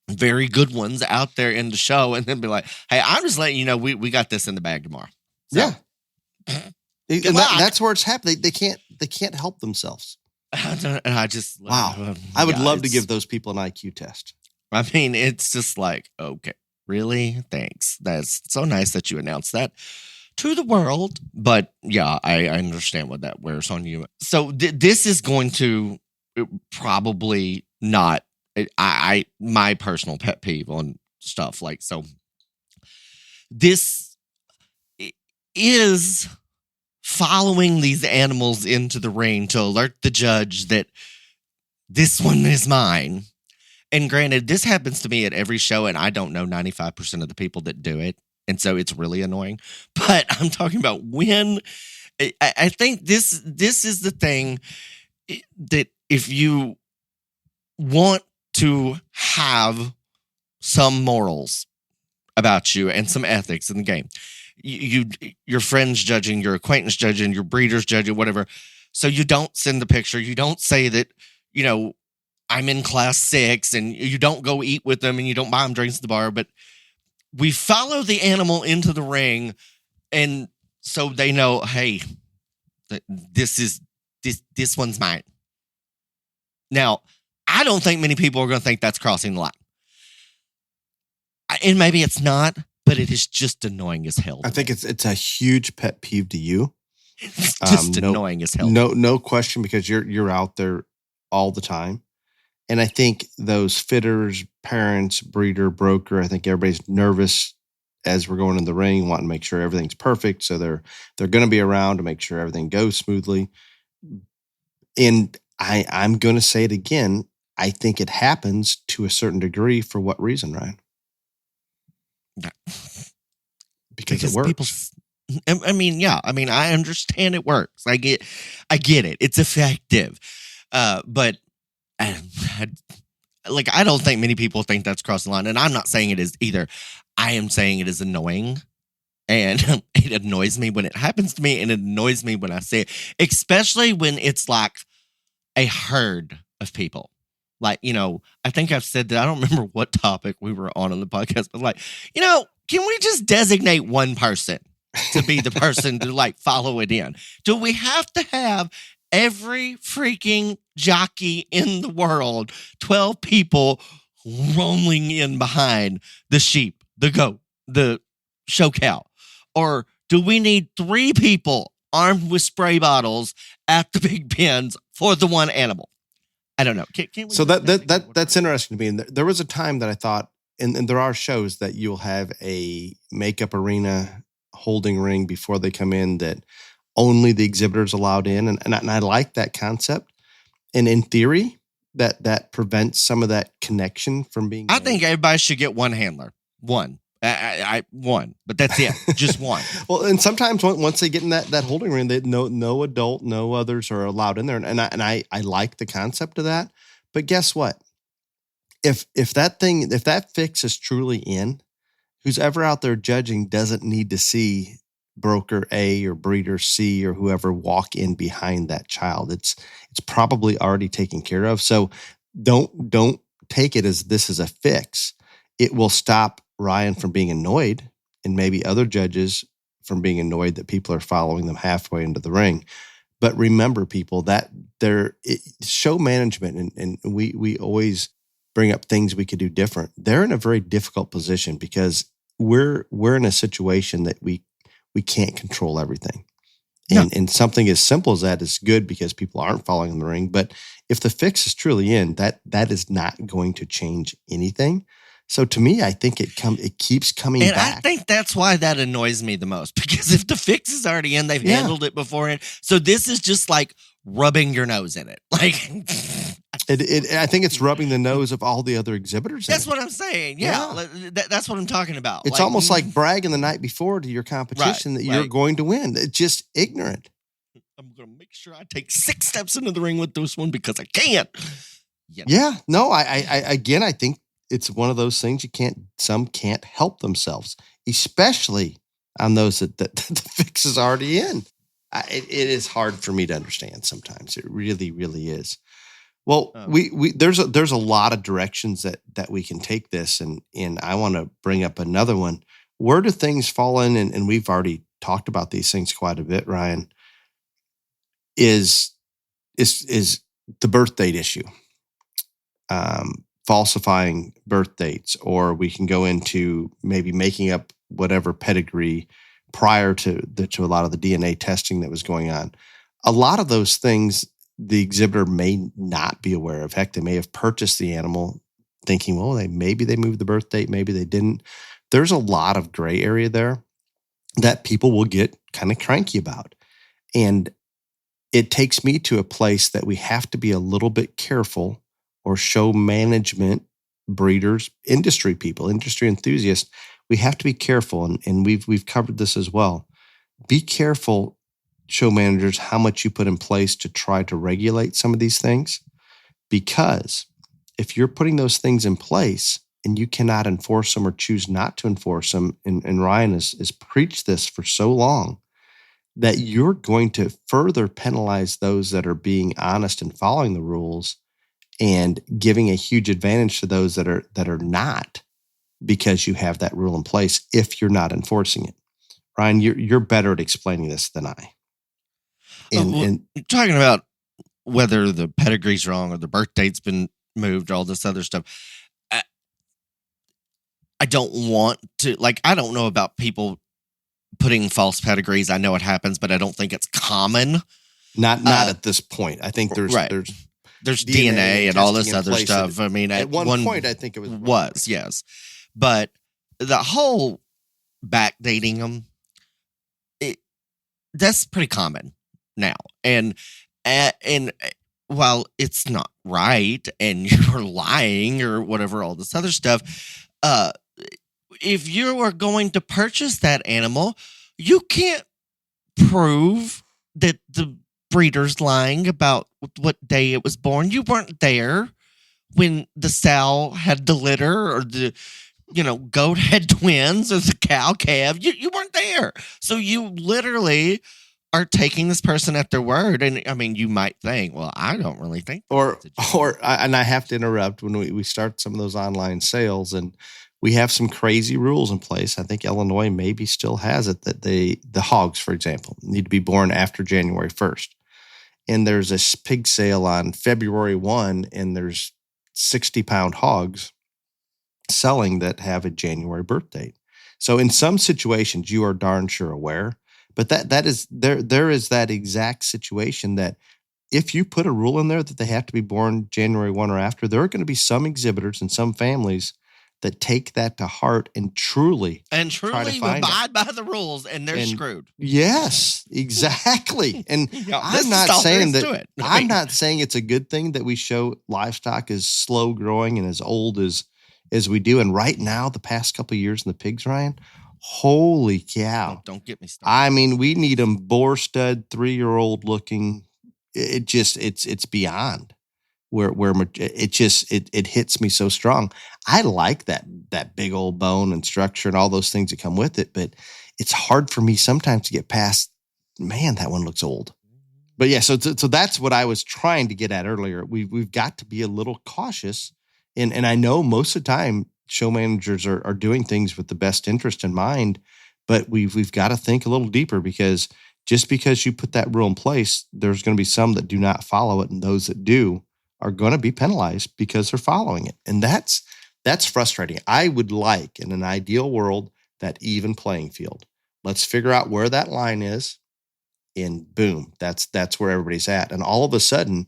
very good ones out there in the show, and then be like, hey, I'm just letting you know we got this in the bag tomorrow. So, yeah. And that's where it's happening. They can't help themselves. And I just wow. I would love to give those people an IQ test. I mean, it's just like, okay, really? Thanks. That's so nice that you announced that to the world. But yeah, I understand what that wears on you. So this is going to probably not. My personal pet peeve on stuff like so. This is following these animals into the ring to alert the judge that this one is mine. And granted, this happens to me at every show, and I don't know 95% of the people that do it. And so it's really annoying. But I'm talking about when I think this is the thing that if you want to have some morals about you and some ethics in the game, your friends judging, your acquaintance judging, your breeders judging, whatever. So you don't send the picture. You don't say that, I'm in class 6, and you don't go eat with them and you don't buy them drinks at the bar. But we follow the animal into the ring, and so they know, hey, this one's mine. Now, I don't think many people are going to think that's crossing the line. And maybe it's not, but it is just annoying as hell. I think it's a huge pet peeve to you. It's just annoying as hell. No question, because you're out there all the time. And I think those fitters, parents, breeder, broker, I think everybody's nervous as we're going in the ring, wanting to make sure everything's perfect. So they're going to be around to make sure everything goes smoothly. And I'm going to say it again. I think it happens to a certain degree. For what reason, Ryan? Because it works. I understand it works. I get it. It's effective. But I don't think many people think that's crossing the line. And I'm not saying it is either. I am saying it is annoying. And it annoys me when it happens to me, and it annoys me when I see it, especially when it's like a herd of people. Like, I think I've said that. I don't remember what topic we were on the podcast, but can we just designate one person to be the person to follow it in? Do we have to have every freaking jockey in the world, 12 people rolling in behind the sheep, the goat, the show cow? Or do we need 3 people armed with spray bottles at the big pens for the one animal? I don't know. Can we so that's interesting to me. And there was a time that I thought, and there are shows that you'll have a makeup arena holding ring before they come in that only the exhibitors allowed in. And I like that concept. And in theory, that prevents some of that connection from being I think everybody should get one handler. One. One, but that's it. Just one. Well, and sometimes once they get in that holding ring, they no adult, no others are allowed in there. And I like the concept of that. But guess what? If that fix is truly in, who's ever out there judging doesn't need to see broker A or breeder C or whoever walk in behind that child. It's probably already taken care of. So don't take it as this is a fix. It will stop Ryan from being annoyed, and maybe other judges from being annoyed that people are following them halfway into the ring. But remember, people, that show management, and we always bring up things we could do different. They're in a very difficult position because we're in a situation that we can't control everything. And something as simple as that is good because people aren't following the ring. But if the fix is truly in, that is not going to change anything. So to me, I think it keeps coming back. And I think that's why that annoys me the most, because if the fix is already in, they've handled it beforehand. So this is just like rubbing your nose in it. I think it's rubbing the nose of all the other exhibitors. That's what I'm saying. Yeah. That's what I'm talking about. It's almost like bragging the night before to your competition that you're going to win. It's just ignorant. I'm going to make sure I take 6 steps into the ring with this one because I can't. Yeah. No, I think it's one of those things some can't help themselves, especially on those that the fix is already in. It is hard for me to understand sometimes. It really, really is. Well, there's a lot of directions that we can take this, and I want to bring up another one. Where do things fall in? And we've already talked about these things quite a bit, Ryan. Is the birth date issue, falsifying birth dates, or we can go into maybe making up whatever pedigree prior to a lot of the DNA testing that was going on. A lot of those things the exhibitor may not be aware of. Heck, they may have purchased the animal thinking, well, maybe they moved the birth date, maybe they didn't. There's a lot of gray area there that people will get kind of cranky about. And it takes me to a place that we have to be a little bit careful, or show management, breeders, industry people, industry enthusiasts. We have to be careful, and we've covered this as well. Be careful, show managers, how much you put in place to try to regulate some of these things, because if you're putting those things in place and you cannot enforce them or choose not to enforce them, and Ryan has preached this for so long, that you're going to further penalize those that are being honest and following the rules, and giving a huge advantage to those that are not, because you have that rule in place if you're not enforcing it. Ryan, you're better at explaining this than I. And talking about whether the pedigree's wrong or the birth date's been moved, or all this other stuff. I don't want to, I don't know about people putting false pedigrees. I know it happens, but I don't think it's common. Not at this point. I think there's DNA and all this other stuff. I mean, at one point, I think it was yes, but the whole backdating them, that's pretty common now. And while it's not right, and you're lying or whatever, all this other stuff, if you are going to purchase that animal, you can't prove that the breeder's lying about what day it was born. You weren't there when the sow had the litter, or the goat had twins, or the cow calf. You weren't there. So you literally are taking this person at their word. And I mean, you might think, well, I don't really think that. And I have to interrupt when we start some of those online sales, and we have some crazy rules in place. I think Illinois maybe still has it, that the hogs, for example, need to be born after January 1st. And there's a pig sale on February 1, and there's 60-pound hogs selling that have a January birth date. So in some situations, you are darn sure aware, but that is there is that exact situation that if you put a rule in there that they have to be born January 1 or after, there are going to be some exhibitors and some families that take that to heart and truly abide by the rules, and they're screwed. Yes, exactly. And I'm not saying that. I'm not saying it's a good thing that we show livestock as slow growing and as old as we do. And right now, the past couple of years in the pigs, Ryan, holy cow! Don't get me started. I mean, we need them bore stud, 3-year-old looking. It's beyond. Where it hits me so strong. I like that big old bone and structure and all those things that come with it, but it's hard for me sometimes to get past. Man, that one looks old. But yeah, so that's what I was trying to get at earlier. We've got to be a little cautious, and I know most of the time show managers are doing things with the best interest in mind, but we've got to think a little deeper, because just because you put that rule in place, there's going to be some that do not follow it, and those that do are going to be penalized because they're following it. And that's frustrating. I would like, in an ideal world, that even playing field. Let's figure out where that line is, and boom, that's where everybody's at. And all of a sudden,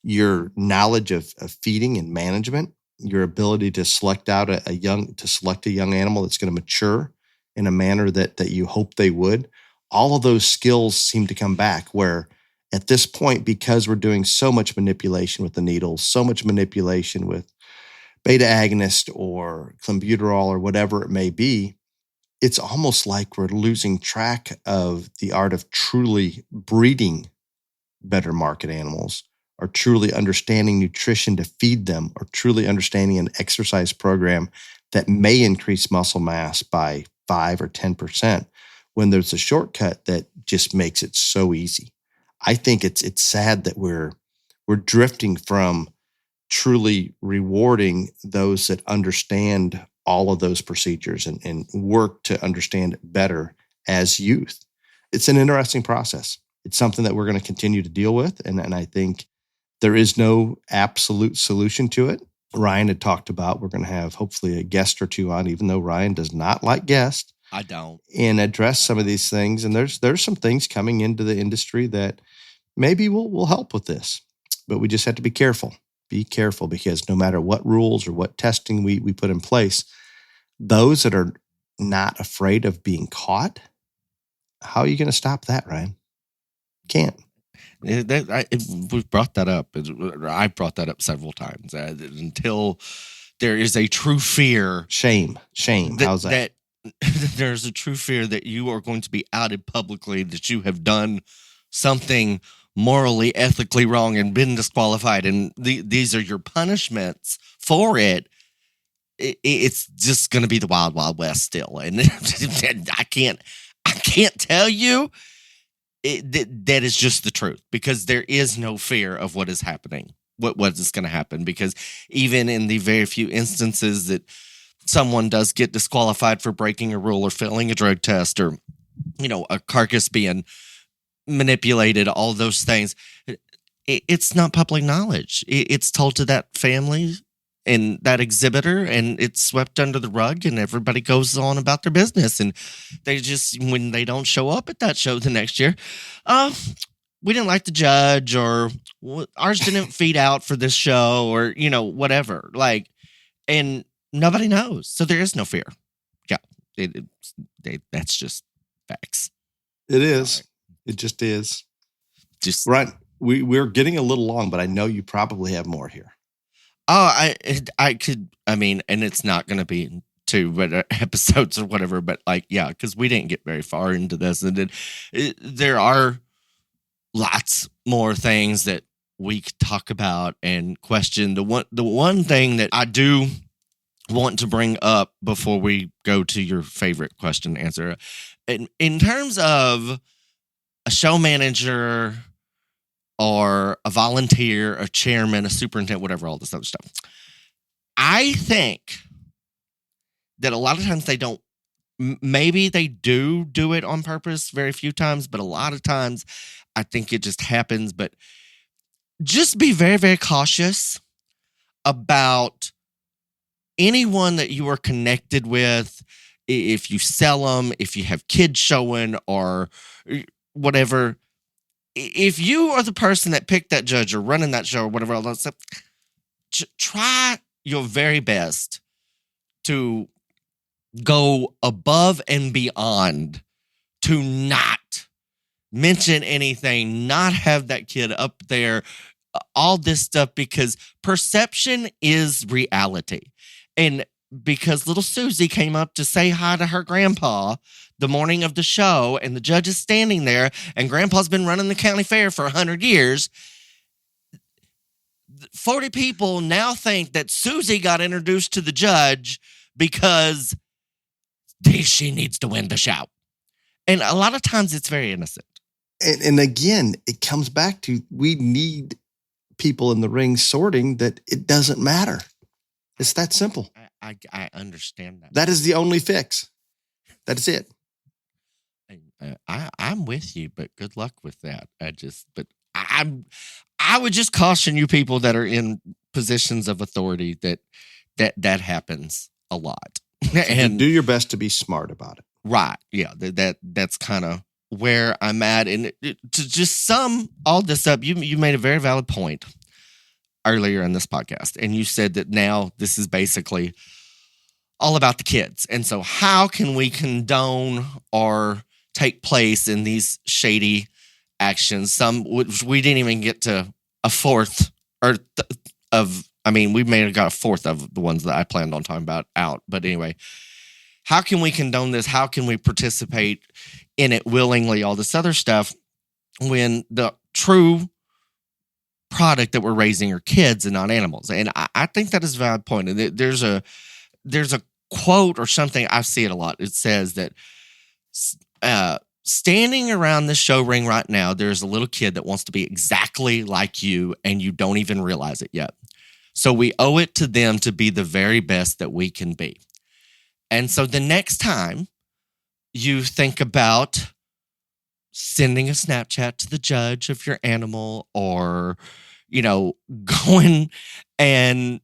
your knowledge of feeding and management, your ability to select out a young animal that's going to mature in a manner that you hope they would, all of those skills seem to come back, where at this point, because we're doing so much manipulation with the needles, so much manipulation with beta agonist or clenbuterol or whatever it may be, it's almost like we're losing track of the art of truly breeding better market animals, or truly understanding nutrition to feed them, or truly understanding an exercise program that may increase muscle mass by 5 or 10%. when there's a shortcut that just makes it so easy. I think it's sad that we're drifting from truly rewarding those that understand all of those procedures and work to understand it better as youth. It's an interesting process. It's something that we're going to continue to deal with. And I think there is no absolute solution to it. Ryan had talked about we're going to have hopefully a guest or two on, even though Ryan does not like guests. I don't. And address some of these things. And there's some things coming into the industry that maybe will help with this. But we just have to be careful. Be careful, because no matter what rules or what testing we put in place, those that are not afraid of being caught, how are you going to stop that, Ryan? Can't. We've brought that up. I've brought that up several times. Until there is a true fear. Shame. How's that? There's a true fear that you are going to be outed publicly, that you have done something morally, ethically wrong and been disqualified, and these are your punishments for it. It's just going to be the wild, wild west still, and I can't tell you that is just the truth, because there is no fear of what is happening, what is going to happen, because even in the very few instances that someone does get disqualified for breaking a rule or failing a drug test, or a carcass being manipulated, all those things, it's not public knowledge. It's told to that family and that exhibitor, and it's swept under the rug, and everybody goes on about their business. And they just, when they don't show up at that show the next year, we didn't like the judge, or ours didn't feed out for this show, or whatever. And nobody knows, so there is no fear. Yeah, that's just facts. It is. It just is. Right. We're getting a little long, but I know you probably have more here. Oh, I could. I mean, and it's not going to be 2 episodes or whatever, but because we didn't get very far into this, and there are lots more things that we could talk about and question. The one thing that I do want to bring up before we go to your favorite question answer, in terms of a show manager or a volunteer, a chairman, a superintendent, whatever, all this other stuff, I think that a lot of times they don't, maybe they do it on purpose very few times, but a lot of times I think it just happens. But just be very, very cautious about anyone that you are connected with. If you sell them, if you have kids showing or whatever, if you are the person that picked that judge or running that show or whatever all that stuff, try your very best to go above and beyond to not mention anything, not have that kid up there, all this stuff, because perception is reality. And because little Susie came up to say hi to her grandpa the morning of the show, and the judge is standing there, and grandpa's been running the county fair for 100 years. 40 people now think that Susie got introduced to the judge because she needs to win the show. And a lot of times it's very innocent. And again, it comes back to, we need people in the ring sorting that it doesn't matter. It's that simple. I understand that. That is the only fix. That's it. I'm with you, but good luck with that. I would just caution you people that are in positions of authority that happens a lot. And do your best to be smart about it. Right. Yeah. That's kind of where I'm at. And to just sum all this up, you made a very valid point earlier in this podcast. And you said that now this is basically all about the kids. And so how can we condone or take place in these shady actions? Some, we didn't even get to a fourth or we may have got a fourth of the ones that I planned on talking about out. But anyway, how can we condone this? How can we participate in it willingly? All this other stuff, when the true product that we're raising are kids and not animals. And I think that is a valid point. And there's a quote or something, I see it a lot. It says that standing around the show ring right now, there's a little kid that wants to be exactly like you, and you don't even realize it yet. So we owe it to them to be the very best that we can be. And so the next time you think about sending a Snapchat to the judge of your animal, or, going and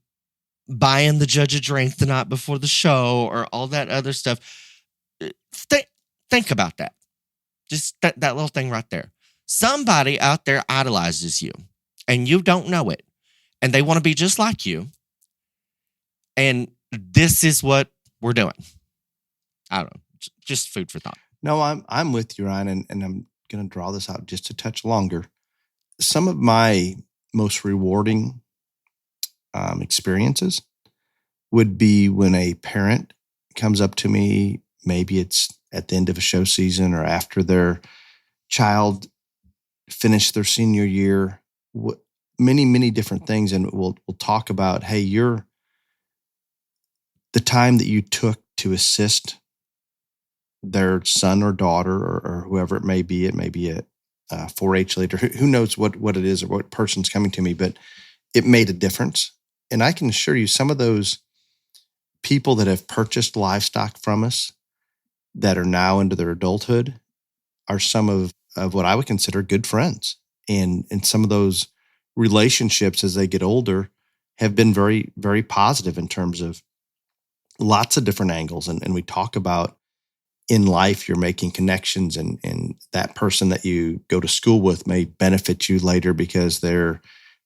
buying the judge a drink the night before the show, or all that other stuff, think about that. Just that little thing right there. Somebody out there idolizes you, and you don't know it, and they want to be just like you. And this is what we're doing. I don't know. Just food for thought. No, I'm with you, Ryan, and I'm going to draw this out just a touch longer. Some of my most rewarding experiences would be when a parent comes up to me, maybe it's at the end of a show season or after their child finished their senior year, many, many different things. And we'll talk about, hey, the time that you took to assist their son or daughter or whoever it may be a 4-H leader, who knows what it is or what person's coming to me, but it made a difference. And I can assure you, some of those people that have purchased livestock from us that are now into their adulthood are some of what I would consider good friends. And some of those relationships as they get older have been very, very positive in terms of lots of different angles. And we talk about in life, you're making connections, and that person that you go to school with may benefit you later because they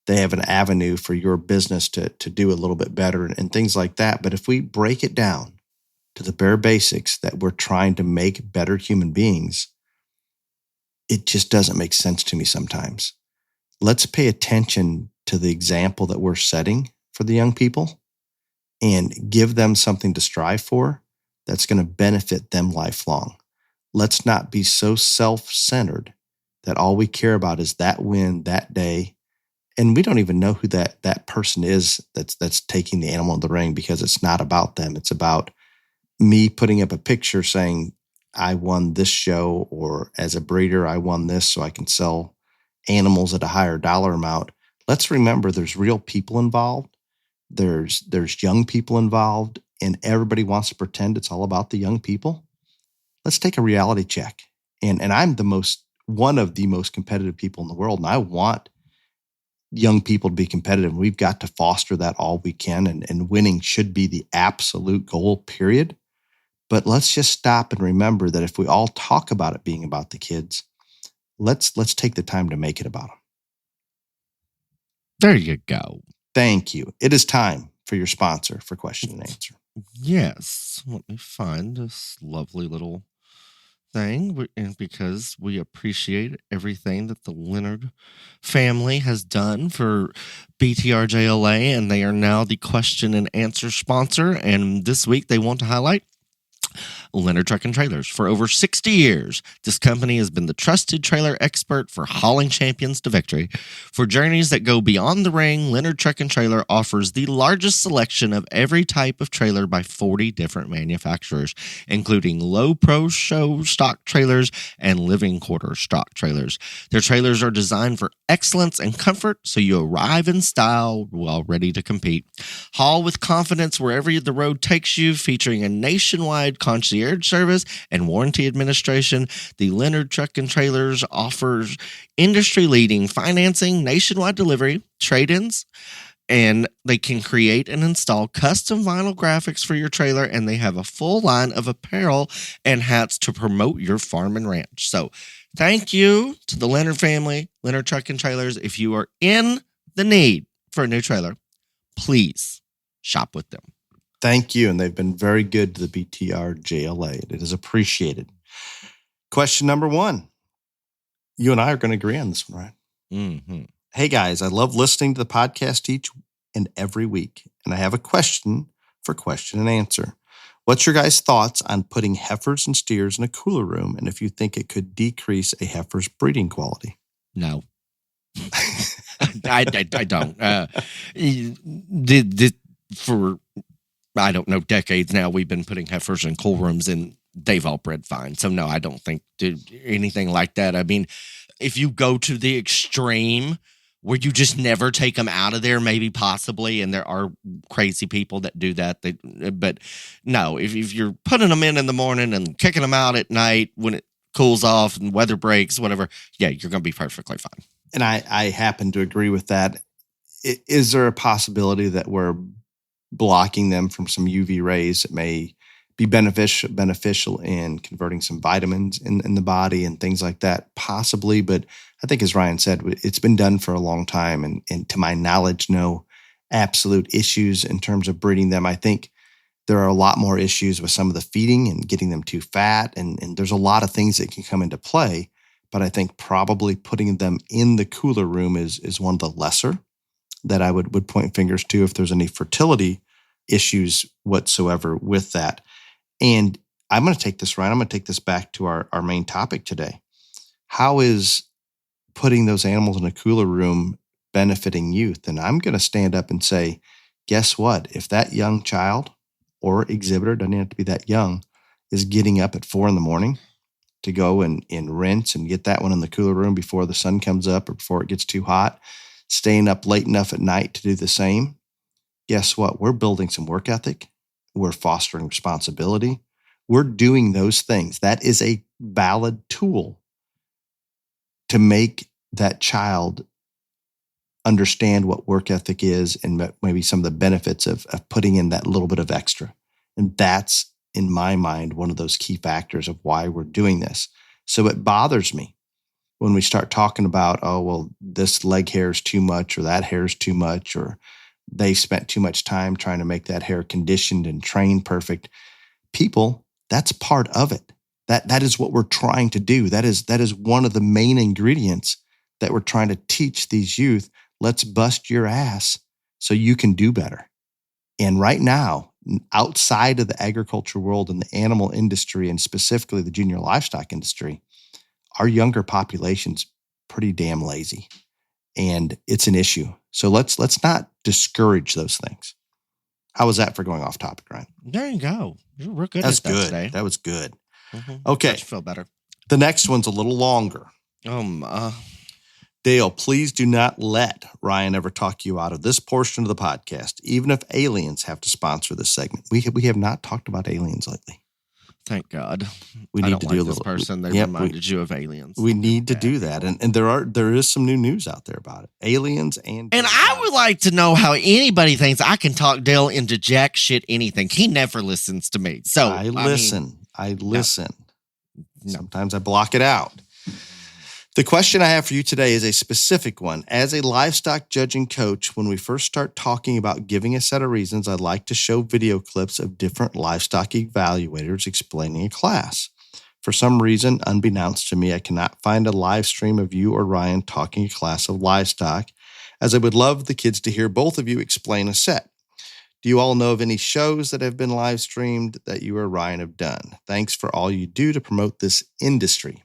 have an avenue for your business to do a little bit better and things like that. But if we break it down to the bare basics that we're trying to make better human beings, it just doesn't make sense to me sometimes. Let's pay attention to the example that we're setting for the young people and give them something to strive for that's going to benefit them lifelong. Let's not be so self-centered that all we care about is that win that day. And we don't even know who that person is that's taking the animal in the ring, because it's not about them. It's about me putting up a picture saying, I won this show, or as a breeder, I won this so I can sell animals at a higher dollar amount. Let's remember there's real people involved. There's young people involved, and everybody wants to pretend it's all about the young people. Let's take a reality check. And I'm one of the most competitive people in the world, and I want young people to be competitive. We've got to foster that all we can, and winning should be the absolute goal, period. But let's just stop and remember that if we all talk about it being about the kids, let's take the time to make it about them. There you go. Thank you. It is time for your sponsor for question and answer. Yes. Let me find this lovely little thing. And because we appreciate everything that the Leonard family has done for BTRJLA, and they are now the question and answer sponsor. And this week they want to highlight Leonard Truck and Trailers. For over 60 years, this company has been the trusted trailer expert for hauling champions to victory. For journeys that go beyond the ring, Leonard Truck and Trailer offers the largest selection of every type of trailer by 40 different manufacturers, including low pro show stock trailers and living quarter stock trailers. Their trailers are designed for excellence and comfort, so you arrive in style while ready to compete. Haul with confidence wherever the road takes you, featuring a nationwide concierge service and warranty administration. The Leonard Truck and Trailers offers industry-leading financing, nationwide delivery, trade-ins, and they can create and install custom vinyl graphics for your trailer, and they have a full line of apparel and hats to promote your farm and ranch. So thank you to the Leonard family, Leonard Truck and Trailers. If you are in the need for a new trailer, please shop with them. Thank you. And they've been very good to the BTR JLA. It is appreciated. Question number 1. You and I are going to agree on this one, right? Mm-hmm. Hey, guys, I love listening to the podcast each and every week. And I have a question for question and answer. What's your guys' thoughts on putting heifers and steers in a cooler room? And if you think it could decrease a heifer's breeding quality? No. I don't. For I don't know, decades now, we've been putting heifers in cool rooms, and they've all bred fine. So no, I don't think anything like that. I mean, if you go to the extreme where you just never take them out of there, maybe possibly, and there are crazy people that do that. But no, if you're putting them in the morning and kicking them out at night when it cools off and weather breaks, whatever, yeah, you're going to be perfectly fine. And I happen to agree with that. Is there a possibility that we're blocking them from some UV rays that may be beneficial in converting some vitamins in the body and things like that? Possibly, but I think as Ryan said, it's been done for a long time. And to my knowledge, no absolute issues in terms of breeding them. I think there are a lot more issues with some of the feeding and getting them too fat. And there's a lot of things that can come into play. But I think probably putting them in the cooler room is one of the lesser that I would point fingers to if there's any fertility issues whatsoever with that. And I'm going to take this, Ryan, I'm going to take this back to our main topic today. How is putting those animals in a cooler room benefiting youth? And I'm going to stand up and say, guess what? If that young child or exhibitor, doesn't have to be that young, is getting up at 4 a.m. to go and rinse and get that one in the cooler room before the sun comes up or before it gets too hot, staying up late enough at night to do the same, guess what? We're building some work ethic. We're fostering responsibility. We're doing those things. That is a valid tool to make that child understand what work ethic is and maybe some of the benefits of putting in that little bit of extra. And that's, in my mind, one of those key factors of why we're doing this. So it bothers me when we start talking about, oh, well, this leg hair is too much or that hair is too much, or they spent too much time trying to make that hair conditioned and trained perfect. People, that's part of it. That is what we're trying to do. That is one of the main ingredients that we're trying to teach these youth. Let's bust your ass so you can do better. And right now, outside of the agriculture world and the animal industry, and specifically the junior livestock industry, our younger population's pretty damn lazy. And it's an issue. So let's not discourage those things. How was that for going off topic, Ryan? There you go. We're good. That's at that good. Today. That was good. Mm-hmm. Okay. Makes you feel better. The next one's a little longer. Dale, please do not let Ryan ever talk you out of this portion of the podcast, even if aliens have to sponsor this segment. We have not talked about aliens lately. Thank God. We need to do a little. This person, they reminded you of aliens. We need to do that, and there is some new news out there about it. Aliens and I would like to know how anybody thinks I can talk Dale into jack shit anything. He never listens to me. So I listen. No. Sometimes I block it out. The question I have for you today is a specific one. As a livestock judging coach, when we first start talking about giving a set of reasons, I'd like to show video clips of different livestock evaluators explaining a class. For some reason, unbeknownst to me, I cannot find a live stream of you or Ryan talking a class of livestock, as I would love the kids to hear both of you explain a set. Do you all know of any shows that have been live streamed that you or Ryan have done? Thanks for all you do to promote this industry.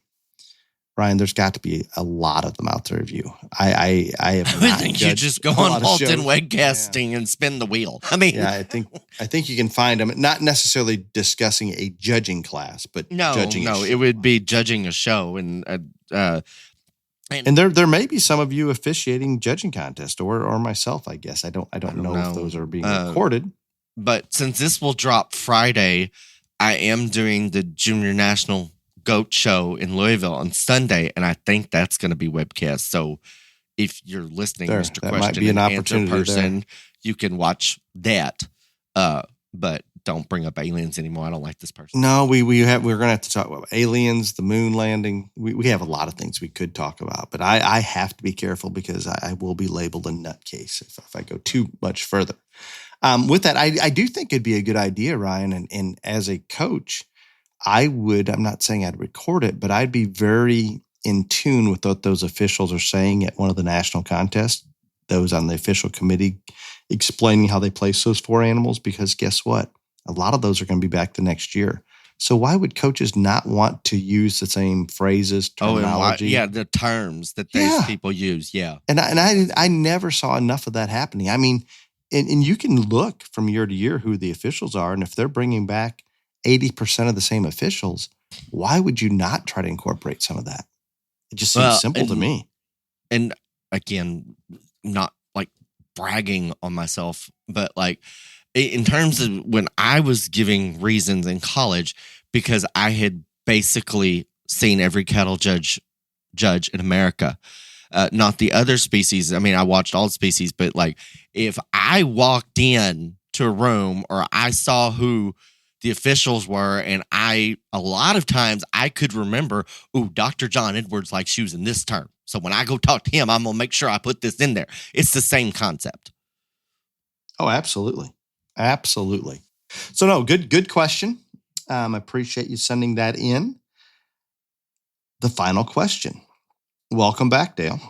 Ryan, there's got to be a lot of them out there of you. I have not. I think you just go on Halton Wegcasting and spin the wheel. I mean, yeah, I think you can find them. Not necessarily discussing a judging class, but judging. No, it would be judging a show, and there may be some of you officiating judging contest, or myself. I guess I don't know if those are being recorded. But since this will drop Friday, I am doing the Junior National Goat Show in Louisville on Sunday, and I think that's going to be webcast. So if you're listening, Mr. That Question might be an opportunity person, you can watch that. But don't bring up aliens anymore. I don't like this person. No, we're going to have to talk about aliens, the moon landing. We have a lot of things we could talk about, but I have to be careful because I will be labeled a nutcase if I go too much further. With that, I do think it'd be a good idea, Ryan, and as a coach, I'm not saying I'd record it, but I'd be very in tune with what those officials are saying at one of the national contests, those on the official committee explaining how they place those 4 animals, because guess what? A lot of those are going to be back the next year. So why would coaches not want to use the same phrases, terminology? The terms that these people use, yeah. And I never saw enough of that happening. I mean, and you can look from year to year who the officials are, and if they're bringing back 80% of the same officials, why would you not try to incorporate some of that? It just seems simple to me. And again, not like bragging on myself, but like in terms of when I was giving reasons in college, because I had basically seen every cattle judge in America, not the other species. I mean, I watched all species, but like if I walked in to a room or I saw who the officials were, and a lot of times I could remember, Dr. John Edwards likes using this term. So when I go talk to him, I'm going to make sure I put this in there. It's the same concept. Oh, absolutely. Absolutely. So no, good question. I appreciate you sending that in. The final question. Welcome back, Dale.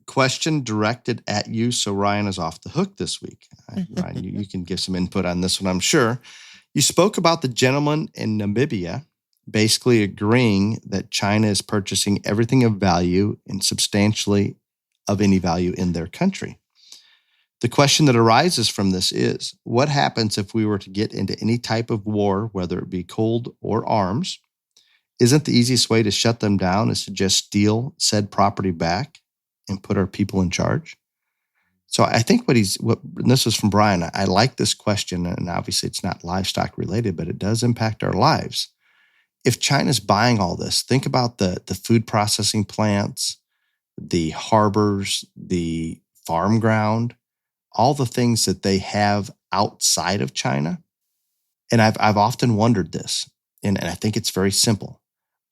Question directed at you. So Ryan is off the hook this week. Ryan, you can give some input on this one, I'm sure. You spoke about the gentleman in Namibia basically agreeing that China is purchasing everything of value and substantially of any value in their country. The question that arises from this is, what happens if we were to get into any type of war, whether it be cold or arms? Isn't the easiest way to shut them down is to just steal said property back and put our people in charge? So I think and this was from Brian, I like this question, and obviously it's not livestock related, but it does impact our lives. If China's buying all this, think about the food processing plants, the harbors, the farm ground, all the things that they have outside of China. And I've often wondered this, and I think it's very simple.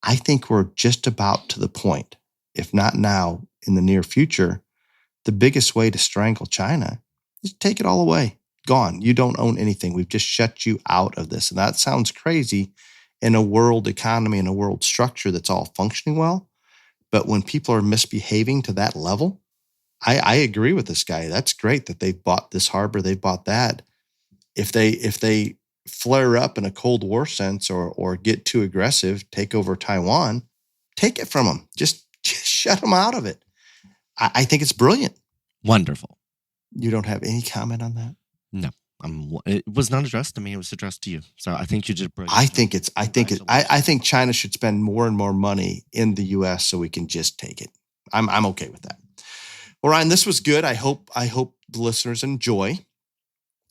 I think we're just about to the point, if not now, in the near future, the biggest way to strangle China is take it all away. Gone. You don't own anything. We've just shut you out of this. And that sounds crazy in a world economy and a world structure that's all functioning well. But when people are misbehaving to that level, I agree with this guy. That's great that they bought this harbor, they bought that. If they flare up in a Cold War sense or get too aggressive, take over Taiwan, take it from them. Just shut them out of it. I think it's brilliant. Wonderful. You don't have any comment on that? No. It was not addressed to me. It was addressed to you. So I think you did brilliant. I think China should spend more and more money in the U.S. so we can just take it. I'm okay with that. Well, Ryan, this was good. I hope the listeners enjoy.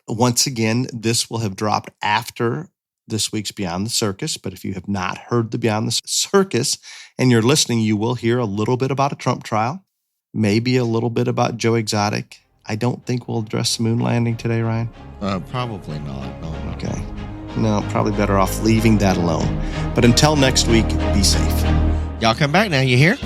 Once again, this will have dropped after this week's Beyond the Circus. But if you have not heard the Beyond the Circus and you're listening, you will hear a little bit about a Trump trial, maybe a little bit about Joe Exotic. I don't think we'll address the moon landing today, Ryan. Probably not. No. Okay. No, probably better off leaving that alone. But until next week, be safe. Y'all come back now, you hear?